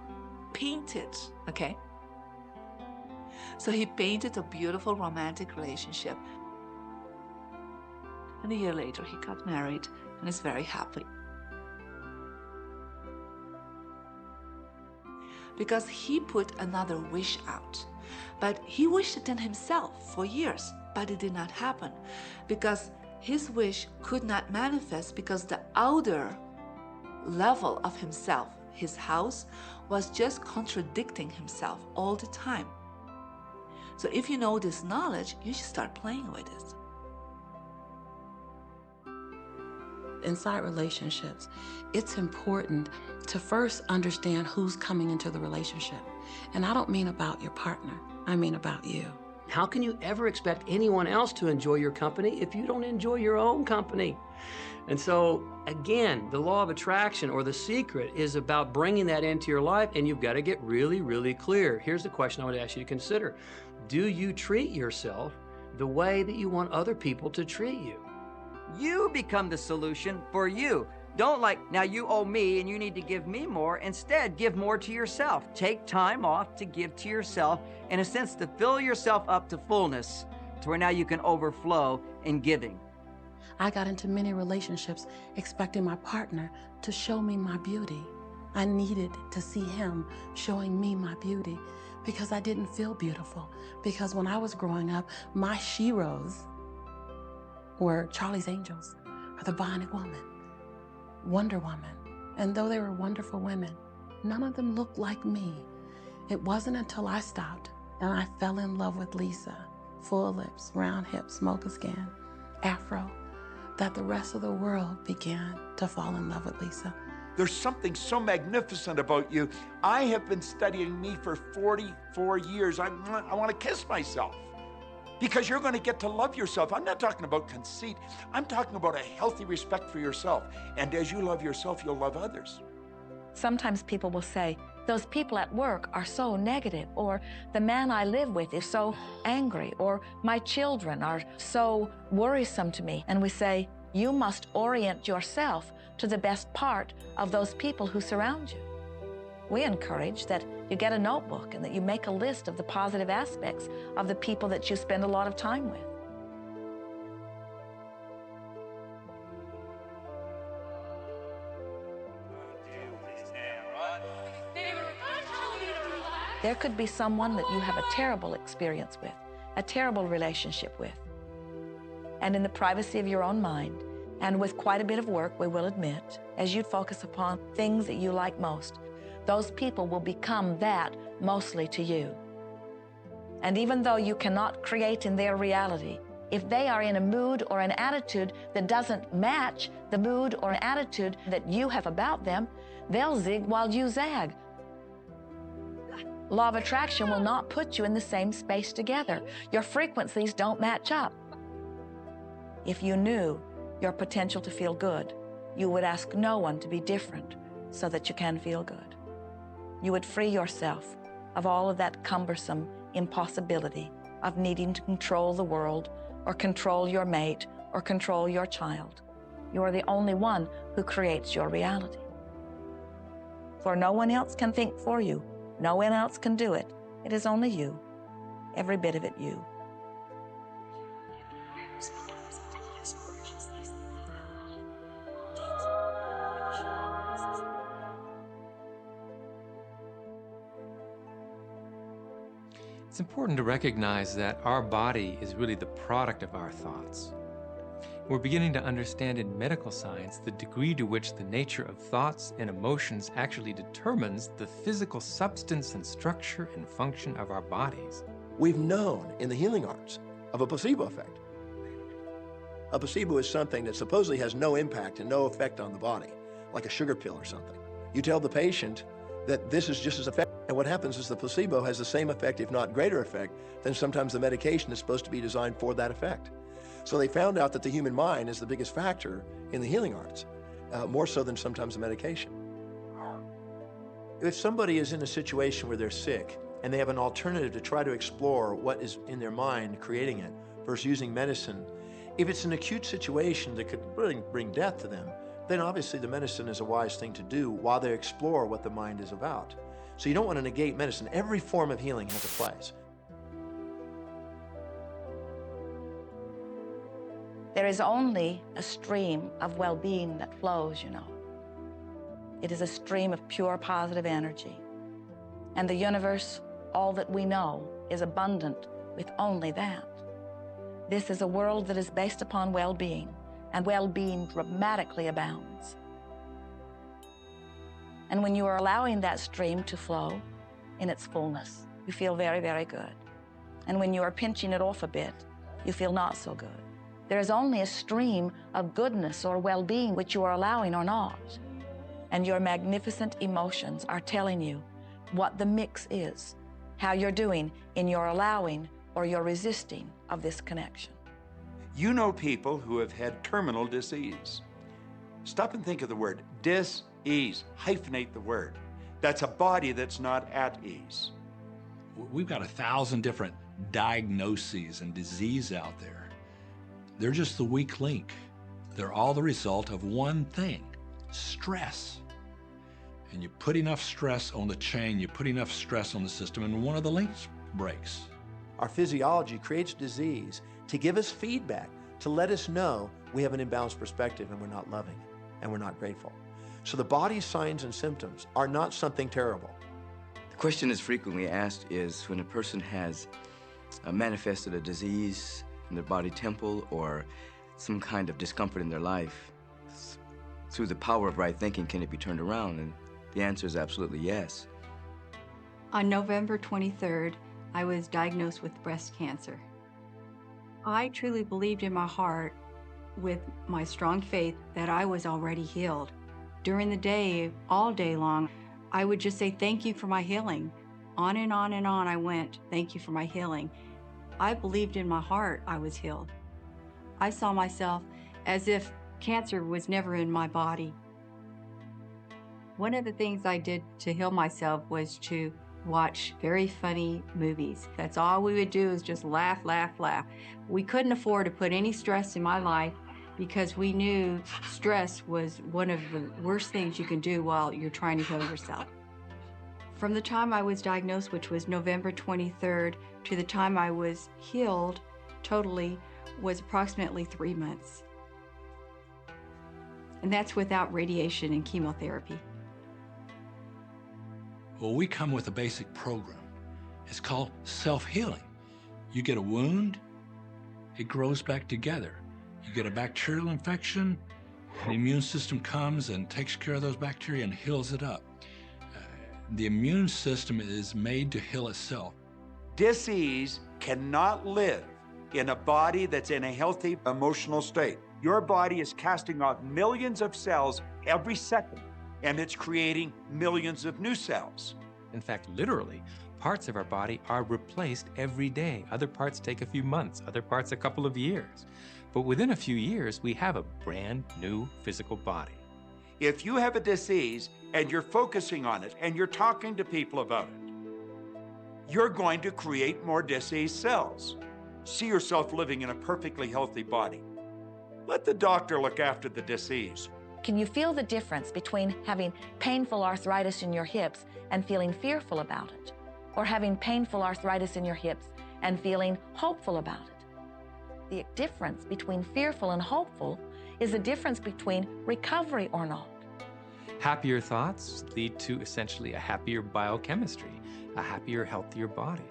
paint it, okay? So he painted a beautiful romantic relationship. And a year later, he got married and is very happy. Because he put another wish out. But he wished it in himself for years, but it did not happen. Because his wish could not manifest because the outer level of himself, his house, was just contradicting himself all the time. So if you know this knowledge, you should start playing with it. Inside relationships, it's important to first understand who's coming into the relationship. And I don't mean about your partner, I mean about you. How can you ever expect anyone else to enjoy your company if you don't enjoy your own company? And so, again, the law of attraction, or the secret, is about bringing that into your life, and you've got to get really, really clear. Here's the question I would ask you to consider. Do you treat yourself the way that you want other people to treat you? You become the solution for you. Don't like, now you owe me and you need to give me more. Instead, give more to yourself. Take time off to give to yourself, in a sense, to fill yourself up to fullness, to where now you can overflow in giving. I got into many relationships expecting my partner to show me my beauty. I needed to see him showing me my beauty because I didn't feel beautiful. Because when I was growing up, my sheroes were Charlie's Angels, or the Bionic Woman, Wonder Woman. And though they were wonderful women, none of them looked like me. It wasn't until I stopped and I fell in love with Lisa, full lips, round hips, mocha skin, afro, that the rest of the world began to fall in love with Lisa. There's something so magnificent about you. I have been studying me for 44 years. I want to kiss myself. Because you're going to get to love yourself. I'm not talking about conceit. I'm talking about a healthy respect for yourself. And as you love yourself, you'll love others. Sometimes people will say, those people at work are so negative, or the man I live with is so angry, or my children are so worrisome to me. And we say, you must orient yourself to the best part of those people who surround you. We encourage that you get a notebook and that you make a list of the positive aspects of the people that you spend a lot of time with. There could be someone that you have a terrible experience with, a terrible relationship with. And in the privacy of your own mind, and with quite a bit of work, we will admit, as you focus upon things that you like most, those people will become that mostly to you. And even though you cannot create in their reality, if they are in a mood or an attitude that doesn't match the mood or an attitude that you have about them, they'll zig while you zag. Law of attraction will not put you in the same space together. Your frequencies don't match up. If you knew your potential to feel good, you would ask no one to be different so that you can feel good. You would free yourself of all of that cumbersome impossibility of needing to control the world or control your mate or control your child. You are the only one who creates your reality. For no one else can think for you. No one else can do it. It is only you, every bit of it you. It's important to recognize that our body is really the product of our thoughts. We're beginning to understand in medical science the degree to which the nature of thoughts and emotions actually determines the physical substance and structure and function of our bodies. We've known in the healing arts of a placebo effect. A placebo is something that supposedly has no impact and no effect on the body, like a sugar pill or something. You tell the patient that this is just as effective, and what happens is the placebo has the same effect, if not greater effect, than sometimes the medication is supposed to be designed for that effect. So they found out that the human mind is the biggest factor in the healing arts. more so than sometimes the medication. If somebody is in a situation where they're sick and they have an alternative to try to explore what is in their mind creating it versus using medicine, if it's an acute situation that could really bring death to them, then obviously the medicine is a wise thing to do while they explore what the mind is about. So you don't want to negate medicine. Every form of healing has a place. There is only a stream of well-being that flows, you know. It is a stream of pure positive energy. And the universe, all that we know, is abundant with only that. This is a world that is based upon well-being, and well-being dramatically abounds. And when you are allowing that stream to flow in its fullness, you feel very, very good. And when you are pinching it off a bit, you feel not so good. There is only a stream of goodness or well-being which you are allowing or not. And your magnificent emotions are telling you what the mix is, how you're doing in your allowing or your resisting of this connection. You know people who have had terminal disease. Stop and think of the word dis-ease. Hyphenate the word. That's a body that's not at ease. We've got 1,000 different diagnoses and disease out there. They're just the weak link. They're all the result of one thing: stress. And you put enough stress on the chain, you put enough stress on the system, and one of the links breaks. Our physiology creates disease to give us feedback, to let us know we have an imbalanced perspective and we're not loving and we're not grateful. So the body's signs and symptoms are not something terrible. The question that's frequently asked is when a person has manifested a disease in their body temple or some kind of discomfort in their life, through the power of right thinking, can it be turned around? And the answer is absolutely yes. On November 23rd, I was diagnosed with breast cancer. I truly believed in my heart, with my strong faith, that I was already healed. During the day, all day long, I would just say, thank you for my healing. On and on and on I went, thank you for my healing. I believed in my heart I was healed. I saw myself as if cancer was never in my body. One of the things I did to heal myself was to watch very funny movies. That's all we would do, is just laugh, laugh, laugh. We couldn't afford to put any stress in my life because we knew stress was one of the worst things you can do while you're trying to heal yourself. From the time I was diagnosed, which was November 23rd, to the time I was healed totally was approximately 3 months. And that's without radiation and chemotherapy. Well, we come with a basic program. It's called self-healing. You get a wound, it grows back together. You get a bacterial infection, the immune system comes and takes care of those bacteria and heals it up. The immune system is made to heal itself. Dis-ease cannot live in a body that's in a healthy emotional state. Your body is casting off millions of cells every second, and it's creating millions of new cells. In fact, literally, parts of our body are replaced every day. Other parts take a few months, other parts a couple of years. But within a few years, we have a brand new physical body. If you have a disease and you're focusing on it and you're talking to people about it, you're going to create more disease cells. See yourself living in a perfectly healthy body. Let the doctor look after the disease. Can you feel the difference between having painful arthritis in your hips and feeling fearful about it, or having painful arthritis in your hips and feeling hopeful about it? The difference between fearful and hopeful is the difference between recovery or not. Happier thoughts lead to essentially a happier biochemistry, a happier, healthier body.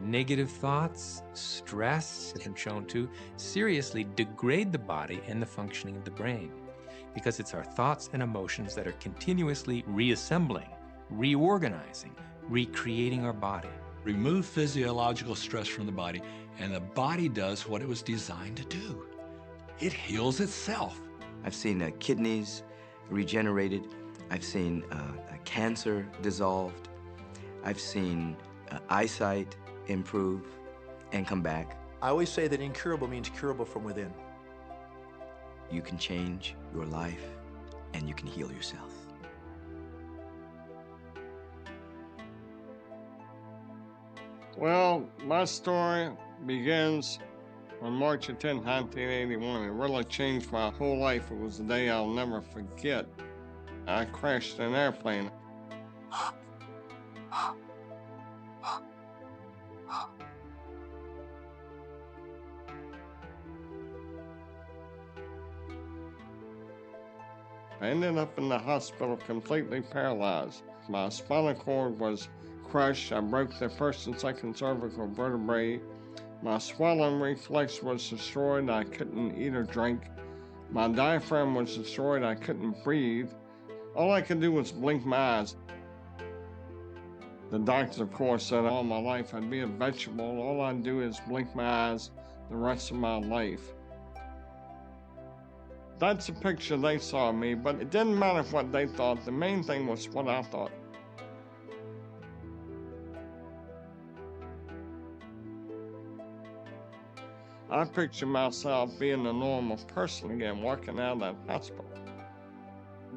Negative thoughts, stress, has been shown to seriously degrade the body and the functioning of the brain, because it's our thoughts and emotions that are continuously reassembling, reorganizing, recreating our body. Remove physiological stress from the body, and the body does what it was designed to do. It heals itself. I've seen kidneys regenerated. I've seen cancer dissolved. I've seen eyesight improve and come back. I always say that incurable means curable from within. You can change your life and you can heal yourself. Well, my story begins on March 10, 1981. It really changed my whole life. It was a day I'll never forget. I crashed an airplane. I ended up in the hospital completely paralyzed. My spinal cord was crushed. I broke the first and second cervical vertebrae. My swallowing reflex was destroyed. I couldn't eat or drink. My diaphragm was destroyed. I couldn't breathe. All I could do was blink my eyes. The doctors, of course, said all my life I'd be a vegetable. All I'd do is blink my eyes the rest of my life. That's the picture they saw of me, but it didn't matter what they thought. The main thing was what I thought. I picture myself being a normal person again, walking out of that hospital.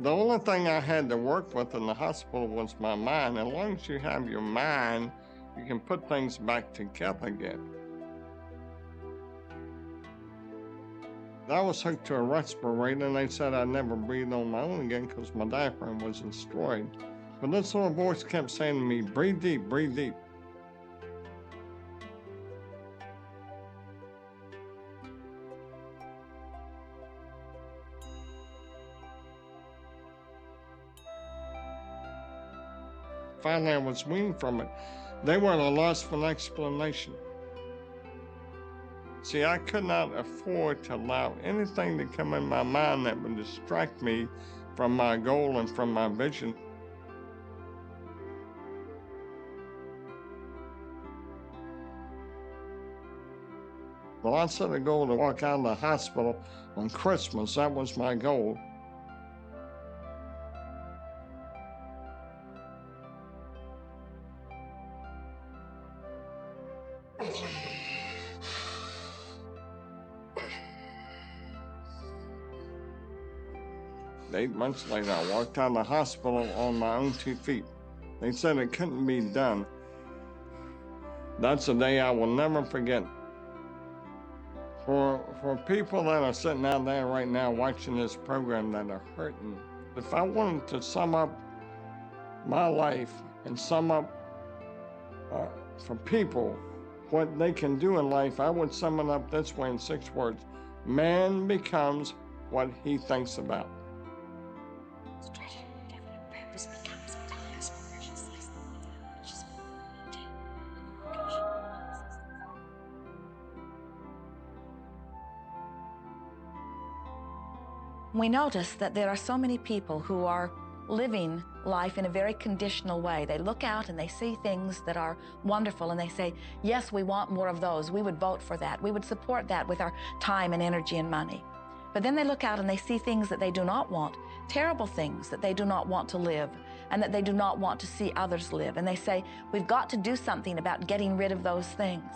The only thing I had to work with in the hospital was my mind. As long as you have your mind, you can put things back together again. I was hooked to a respirator, and they said I'd never breathe on my own again because my diaphragm was destroyed. But this little voice kept saying to me, breathe deep, breathe deep. Finally, I was weaned from it. They were at a loss for an explanation. See, I could not afford to allow anything to come in my mind that would distract me from my goal and from my vision. Well, I set a goal to walk out of the hospital on Christmas. That was my goal. Eight months later, I walked out of the hospital on my own 2 feet. They said it couldn't be done. That's a day I will never forget. For people that are sitting out there right now watching this program that are hurting, if I wanted to sum up my life and sum up for people what they can do in life, I would sum it up this way in 6 words. Man becomes what he thinks about. We notice that there are so many people who are living life in a very conditional way. They look out and they see things that are wonderful and they say, yes, we want more of those. We would vote for that. We would support that with our time and energy and money. But then they look out and they see things that they do not want, terrible things that they do not want to live and that they do not want to see others live. And they say, we've got to do something about getting rid of those things.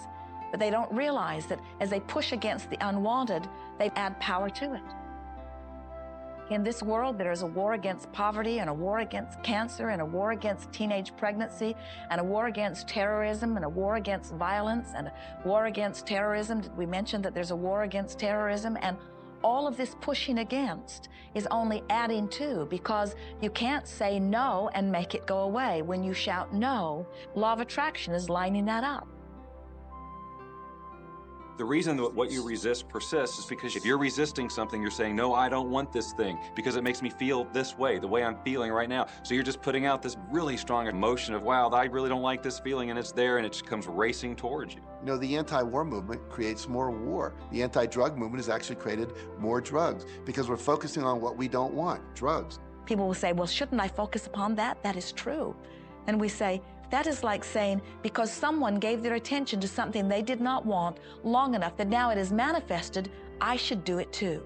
But they don't realize that as they push against the unwanted, they add power to it. In this world, there is a war against poverty and a war against cancer and a war against teenage pregnancy and a war against terrorism and a war against violence and a war against terrorism. We mentioned that there's a war against terrorism, and all of this pushing against is only adding to, because you can't say no and make it go away. When you shout no, law of attraction is lining that up. The reason that what you resist persists is because if you're resisting something, you're saying, no, I don't want this thing because it makes me feel this way, the way I'm feeling right now. So you're just putting out this really strong emotion of, wow, I really don't like this feeling, and it's there, and it just comes racing towards you. You know, the anti-war movement creates more war. The anti-drug movement has actually created more drugs because we're focusing on what we don't want, drugs. People will say, well, shouldn't I focus upon that? That is true. And we say, that is like saying, because someone gave their attention to something they did not want long enough that now it is manifested, I should do it too.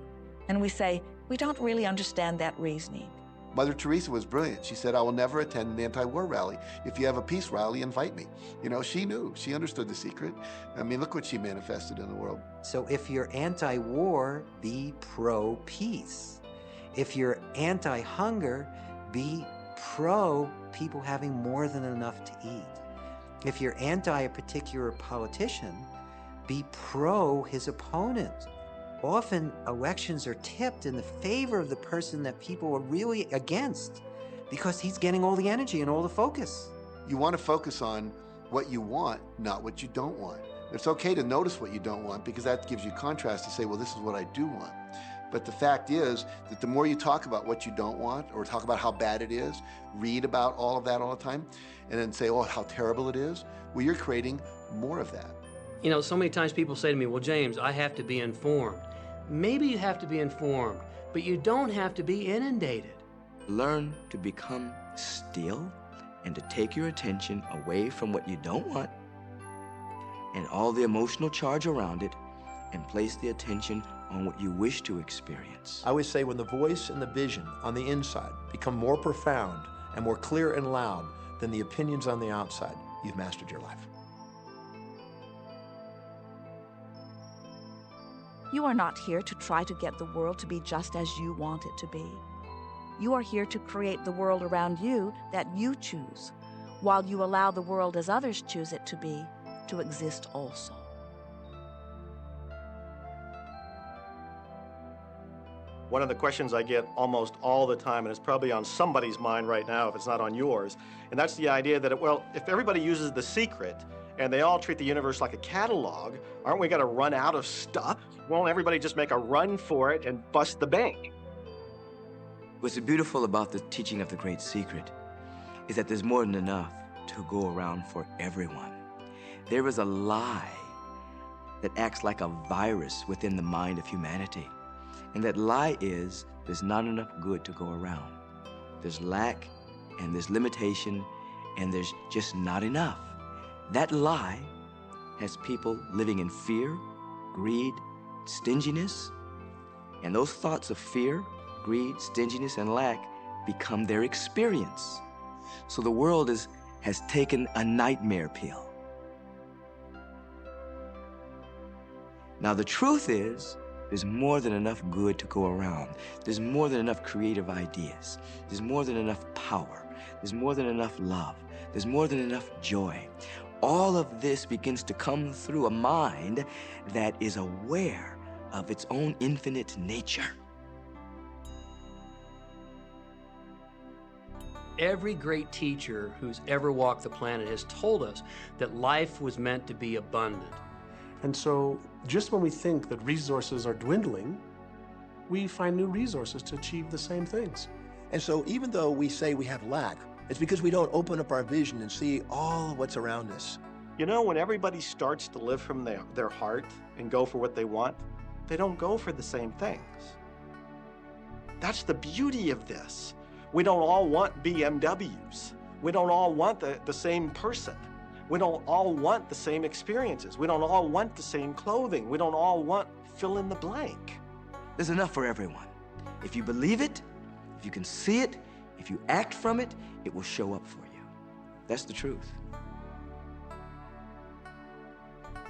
And we say, we don't really understand that reasoning. Mother Teresa was brilliant. She said, I will never attend an anti-war rally. If you have a peace rally, invite me. You know, she knew. She understood the secret. I mean, look what she manifested in the world. So if you're anti-war, be pro-peace. If you're anti-hunger, be pro people having more than enough to eat. If you're anti a particular politician, be pro his opponent. Often elections are tipped in the favor of the person that people are really against because he's getting all the energy and all the focus. You want to focus on what you want, not what you don't want. It's okay to notice what you don't want because that gives you contrast to say, well, this is what I do want. But the fact is that the more you talk about what you don't want or talk about how bad it is, read about all of that all the time, and then say, oh, how terrible it is, well, you're creating more of that. You know, so many times people say to me, well, James, I have to be informed. Maybe you have to be informed, but you don't have to be inundated. Learn to become still and to take your attention away from what you don't want and all the emotional charge around it and place the attention on what you wish to experience. I always say when the voice and the vision on the inside become more profound and more clear and loud than the opinions on the outside, you've mastered your life. You are not here to try to get the world to be just as you want it to be. You are here to create the world around you that you choose, while you allow the world as others choose it to be, to exist also. One of the questions I get almost all the time, and it's probably on somebody's mind right now if it's not on yours, and that's the idea that, well, if everybody uses The Secret and they all treat the universe like a catalog, aren't we going to run out of stuff? Won't everybody just make a run for it and bust the bank? What's beautiful about the teaching of the Great Secret is that there's more than enough to go around for everyone. There is a lie that acts like a virus within the mind of humanity. And that lie is there's not enough good to go around. There's lack and there's limitation and there's just not enough. That lie has people living in fear, greed, stinginess, and those thoughts of fear, greed, stinginess, and lack become their experience. So the world has taken a nightmare pill. Now the truth is, there's more than enough good to go around. There's more than enough creative ideas. There's more than enough power. There's more than enough love. There's more than enough joy. All of this begins to come through a mind that is aware of its own infinite nature. Every great teacher who's ever walked the planet has told us that life was meant to be abundant. And so just when we think that resources are dwindling, we find new resources to achieve the same things. And so even though we say we have lack, it's because we don't open up our vision and see all of what's around us. You know, when everybody starts to live from their heart and go for what they want, they don't go for the same things. That's the beauty of this. We don't all want BMWs. We don't all want the same person. We don't all want the same experiences. We don't all want the same clothing. We don't all want fill in the blank. There's enough for everyone. If you believe it, if you can see it, if you act from it, it will show up for you. That's the truth.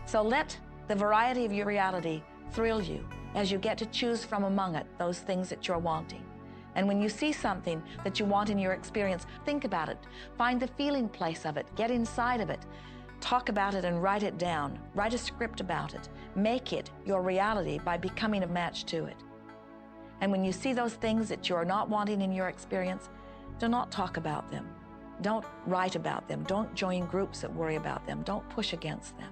So let the variety of your reality thrill you as you get to choose from among it those things that you're wanting. And when you see something that you want in your experience, think about it. Find the feeling place of it. Get inside of it. Talk about it and write it down. Write a script about it. Make it your reality by becoming a match to it. And when you see those things that you're not wanting in your experience, do not talk about them. Don't write about them. Don't join groups that worry about them. Don't push against them.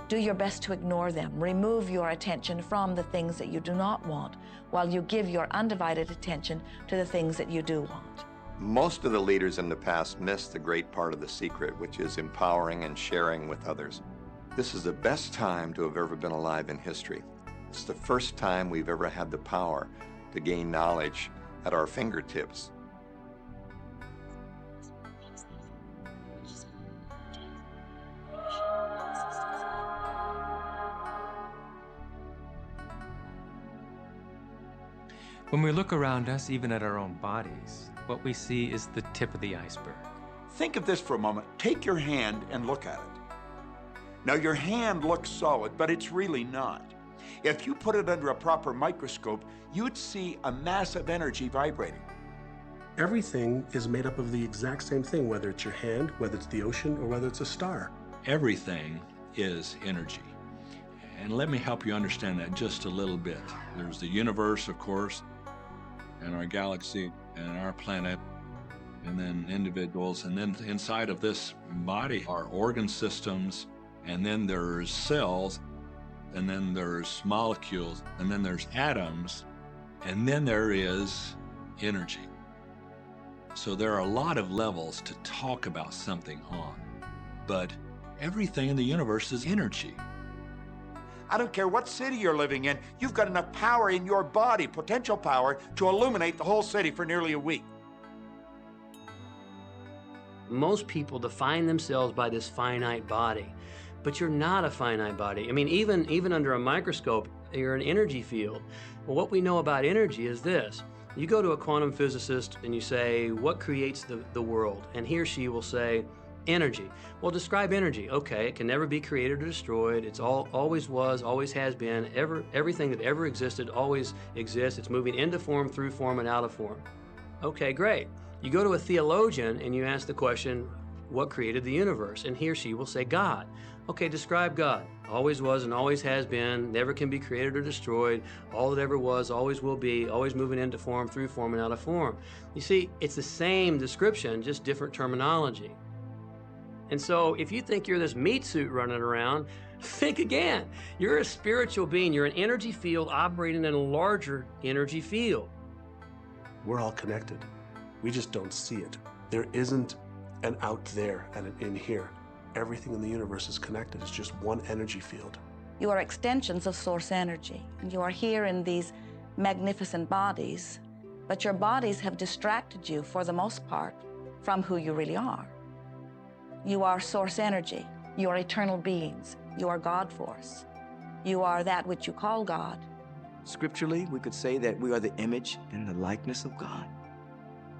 Do your best to ignore them. Remove your attention from the things that you do not want while you give your undivided attention to the things that you do want. Most of the leaders in the past missed the great part of the secret, which is empowering and sharing with others. This is the best time to have ever been alive in history. It's the first time we've ever had the power to gain knowledge at our fingertips. When we look around us, even at our own bodies, what we see is the tip of the iceberg. Think of this for a moment. Take your hand and look at it. Now, your hand looks solid, but it's really not. If you put it under a proper microscope, you'd see a massive energy vibrating. Everything is made up of the exact same thing, whether it's your hand, whether it's the ocean, or whether it's a star. Everything is energy. And let me help you understand that just a little bit. There's the universe, of course, and our galaxy, and our planet, and then individuals, and then inside of this body are organ systems, and then there's cells, and then there's molecules, and then there's atoms, and then there is energy. So there are a lot of levels to talk about something on, but everything in the universe is energy. I don't care what city you're living in, you've got enough power in your body, potential power, to illuminate the whole city for nearly a week. Most people define themselves by this finite body, but you're not a finite body. I mean, even under a microscope, you're an energy field. Well, what we know about energy is this. You go to a quantum physicist and you say, what creates the world? And he or she will say, energy. Well, describe energy. Okay, it can never be created or destroyed. It's always was, always has been. Everything that ever existed always exists. It's moving into form, through form, and out of form. Okay, great. You go to a theologian and you ask the question, what created the universe? And he or she will say, God. Okay, describe God. Always was and always has been, never can be created or destroyed, all that ever was, always will be, always moving into form, through form, and out of form. You see, it's the same description, just different terminology. And so if you think you're this meat suit running around, think again. You're a spiritual being. You're an energy field operating in a larger energy field. We're all connected. We just don't see it. There isn't an out there and an in here. Everything in the universe is connected. It's just one energy field. You are extensions of source energy, and you are here in these magnificent bodies, but your bodies have distracted you, for the most part, from who you really are. You are source energy. You are eternal beings. You are God force. You are that which you call God. Scripturally, we could say that we are the image and the likeness of God.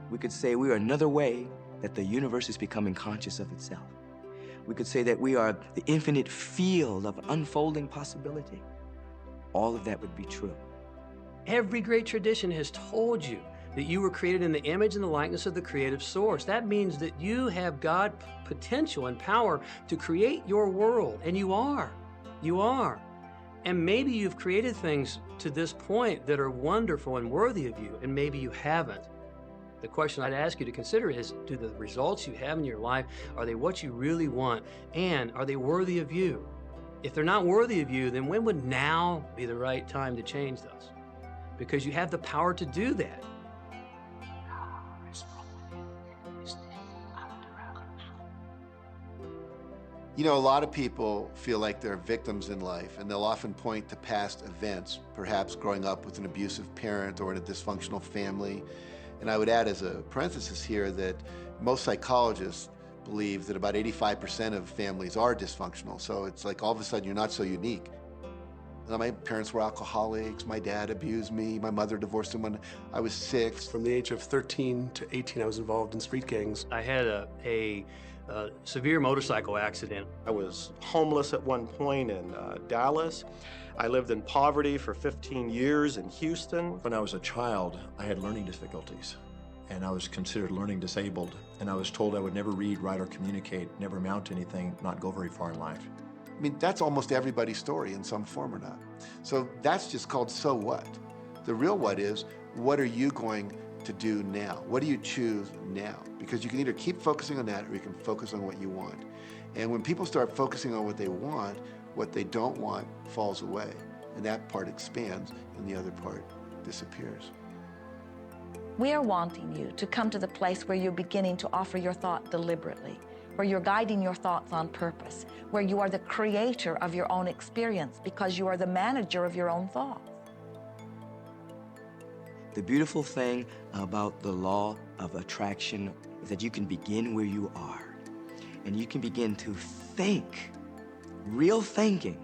We could say we are another way that the universe is becoming conscious of itself. We could say that we are the infinite field of unfolding possibility. All of that would be true. Every great tradition has told you that you were created in the image and the likeness of the creative source. That means that you have God potential and power to create your world, and you are. You are. And maybe you've created things to this point that are wonderful and worthy of you, and maybe you haven't. The question I'd ask you to consider is, do the results you have in your life, are they what you really want? And are they worthy of you? If they're not worthy of you, then when would now be the right time to change those? Because you have the power to do that. You know, a lot of people feel like they're victims in life, and they'll often point to past events, perhaps growing up with an abusive parent or in a dysfunctional family. And I would add as a parenthesis here that most psychologists believe that about 85% of families are dysfunctional. So it's like all of a sudden you're not so unique. My parents were alcoholics, my dad abused me, my mother divorced him when I was 6. From the age of 13 to 18, I was involved in street gangs. I had a severe motorcycle accident. I was homeless at one point in Dallas. I lived in poverty for 15 years in Houston. When I was a child, I had learning difficulties, and I was considered learning disabled, and I was told I would never read, write, or communicate, never amount to anything, not go very far in life. I mean, that's almost everybody's story in some form or not. So that's just called so what. The real what is, what are you going to do now? What do you choose now? Because you can either keep focusing on that or you can focus on what you want. And when people start focusing on what they want, what they don't want falls away. And that part expands and the other part disappears. We are wanting you to come to the place where you're beginning to offer your thought deliberately, where you're guiding your thoughts on purpose, where you are the creator of your own experience because you are the manager of your own thoughts. The beautiful thing about the law of attraction is that you can begin where you are, and you can begin to think, real thinking,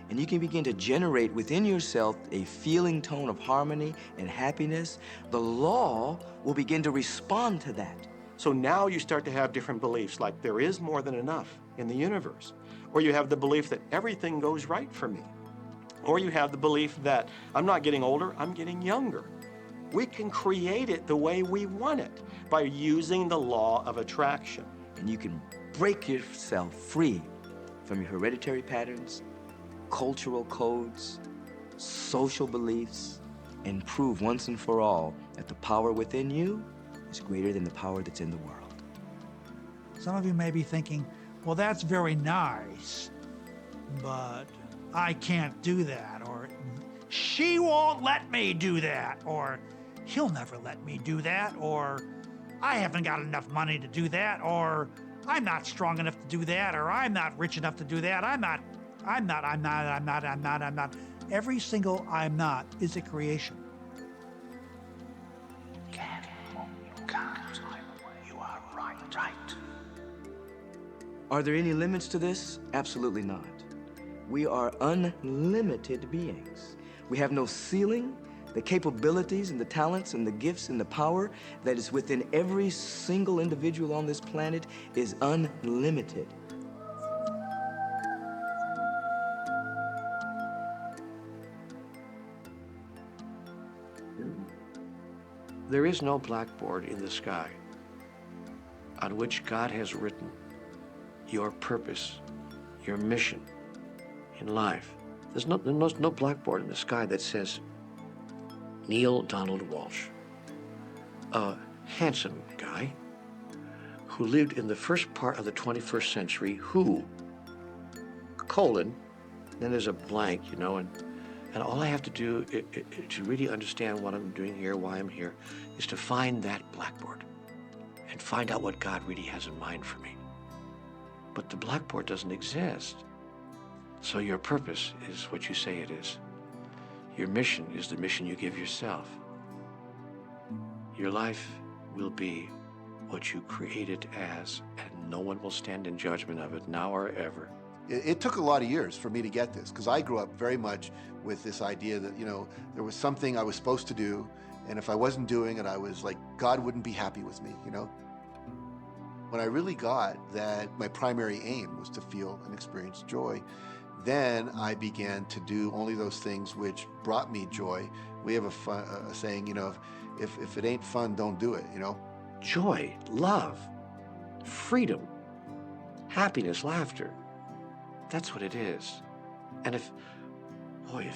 and you can begin to generate within yourself a feeling tone of harmony and happiness. The law will begin to respond to that. So now you start to have different beliefs, like there is more than enough in the universe. Or you have the belief that everything goes right for me. Or you have the belief that I'm not getting older, I'm getting younger. We can create it the way we want it by using the law of attraction. And you can break yourself free from your hereditary patterns, cultural codes, social beliefs, and prove once and for all that the power within you is greater than the power that's in the world. Some of you may be thinking, well, that's very nice, but I can't do that, or she won't let me do that, or he'll never let me do that, or I haven't got enough money to do that, or I'm not strong enough to do that, or I'm not rich enough to do that. I'm not. Every single I'm not is a creation. You are right. Are there any limits to this? Absolutely not. We are unlimited beings. We have no ceiling. The capabilities and the talents and the gifts and the power that is within every single individual on this planet is unlimited. There is no blackboard in the sky on which God has written your purpose, your mission in life. There's no blackboard in the sky that says Neil Donald Walsh, a handsome guy who lived in the first part of the 21st century, who, colon, then there's a blank, you know, and all I have to do to really understand what I'm doing here, why I'm here, is to find that blackboard and find out what God really has in mind for me. But the blackboard doesn't exist. So your purpose is what you say it is. Your mission is the mission you give yourself. Your life will be what you create it as, and no one will stand in judgment of it now or ever. It took a lot of years for me to get this, because I grew up very much with this idea that, you know, there was something I was supposed to do, and if I wasn't doing it, I was like, God wouldn't be happy with me, you know? When I really got that my primary aim was to feel and experience joy, then I began to do only those things which brought me joy. We have a saying, you know, if it ain't fun, don't do it, you know? Joy, love, freedom, happiness, laughter. That's what it is. And if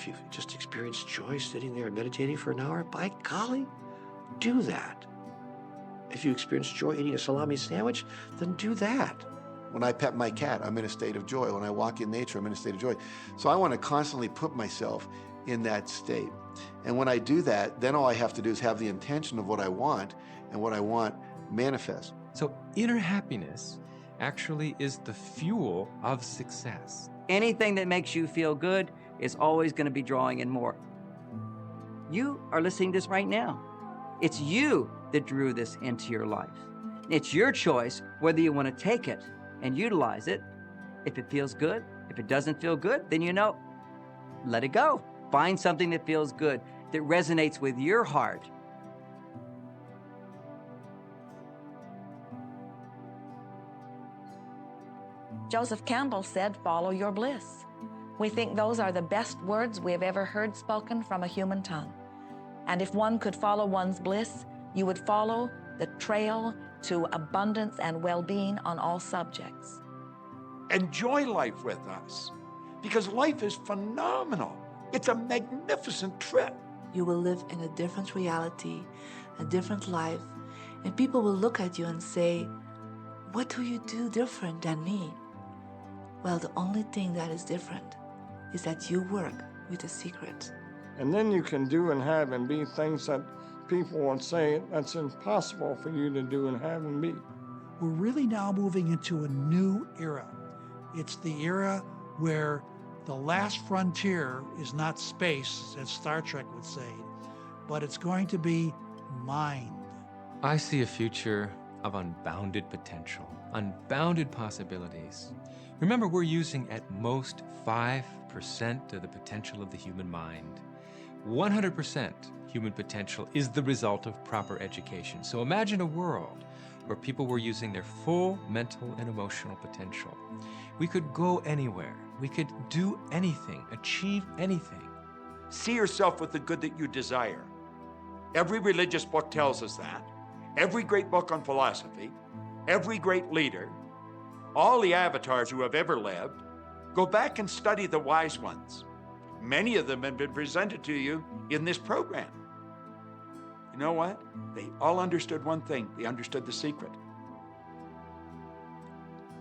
you just experienced joy sitting there and meditating for an hour, by golly, do that. If you experience joy eating a salami sandwich, then do that. When I pet my cat, I'm in a state of joy. When I walk in nature, I'm in a state of joy. So I want to constantly put myself in that state. And when I do that, then all I have to do is have the intention of what I want, and what I want manifest. So inner happiness actually is the fuel of success. Anything that makes you feel good is always going to be drawing in more. You are listening to this right now. It's you that drew this into your life. It's your choice whether you want to take it and utilize it. If it feels good, if it doesn't feel good, then you know, let it go. Find something that feels good, that resonates with your heart. Joseph Campbell said, "Follow your bliss." We think those are the best words we have ever heard spoken from a human tongue. And if one could follow one's bliss, you would follow the trail to abundance and well-being on all subjects. Enjoy life with us, because life is phenomenal. It's a magnificent trip. You will live in a different reality, a different life, and people will look at you and say, "What do you do different than me?" Well, the only thing that is different is that you work with a secret. And then you can do and have and be things that people will say that's impossible for you to do and have and be. We're really now moving into a new era. It's the era where the last frontier is not space, as Star Trek would say, but it's going to be mind. I see a future of unbounded potential, unbounded possibilities. Remember, we're using at most 5% of the potential of the human mind. 100% human potential is the result of proper education. So imagine a world where people were using their full mental and emotional potential, We could go anywhere. We could do anything, achieve anything. See yourself with the good that you desire. Every religious book tells us that. Every great book on philosophy, every great leader, all the avatars who have ever lived. Go back and study the wise ones. Many of them have been presented to you in this program. You know what? They all understood one thing. They understood the secret.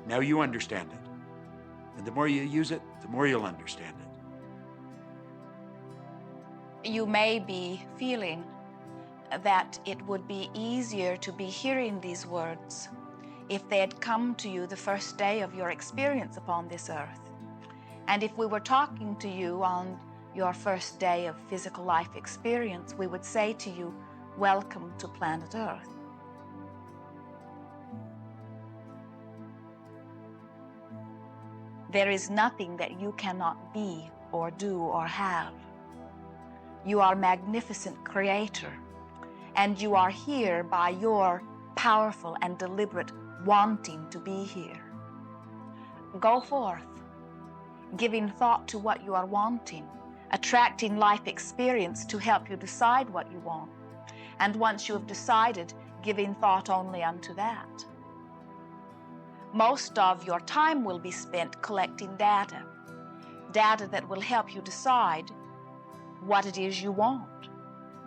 Now you understand it. And the more you use it, the more you'll understand it. You may be feeling that it would be easier to be hearing these words if they had come to you the first day of your experience upon this earth. And if we were talking to you on your first day of physical life experience, we would say to you, welcome to planet Earth. There is nothing that you cannot be or do or have. You are a magnificent creator, and you are here by your powerful and deliberate wanting to be here. Go forth, giving thought to what you are wanting, attracting life experience to help you decide what you want. And once you have decided, giving thought only unto that. Most of your time will be spent collecting data that will help you decide what it is you want.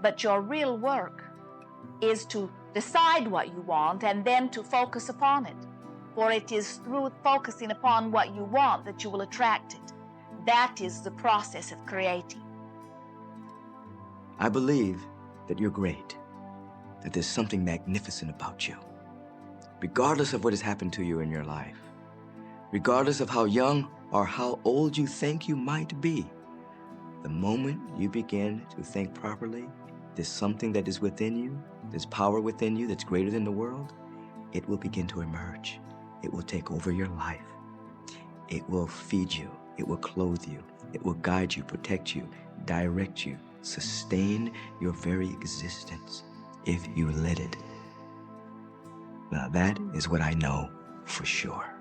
But your real work is to decide what you want and then to focus upon it. For it is through focusing upon what you want that you will attract it. That is the process of creating. I believe that you're great, that there's something magnificent about you. Regardless of what has happened to you in your life, regardless of how young or how old you think you might be, the moment you begin to think properly, there's something that is within you, there's power within you that's greater than the world, it will begin to emerge. It will take over your life. It will feed you. It will clothe you. It will guide you, protect you, direct you, sustain your very existence if you let it. Now that is what I know for sure.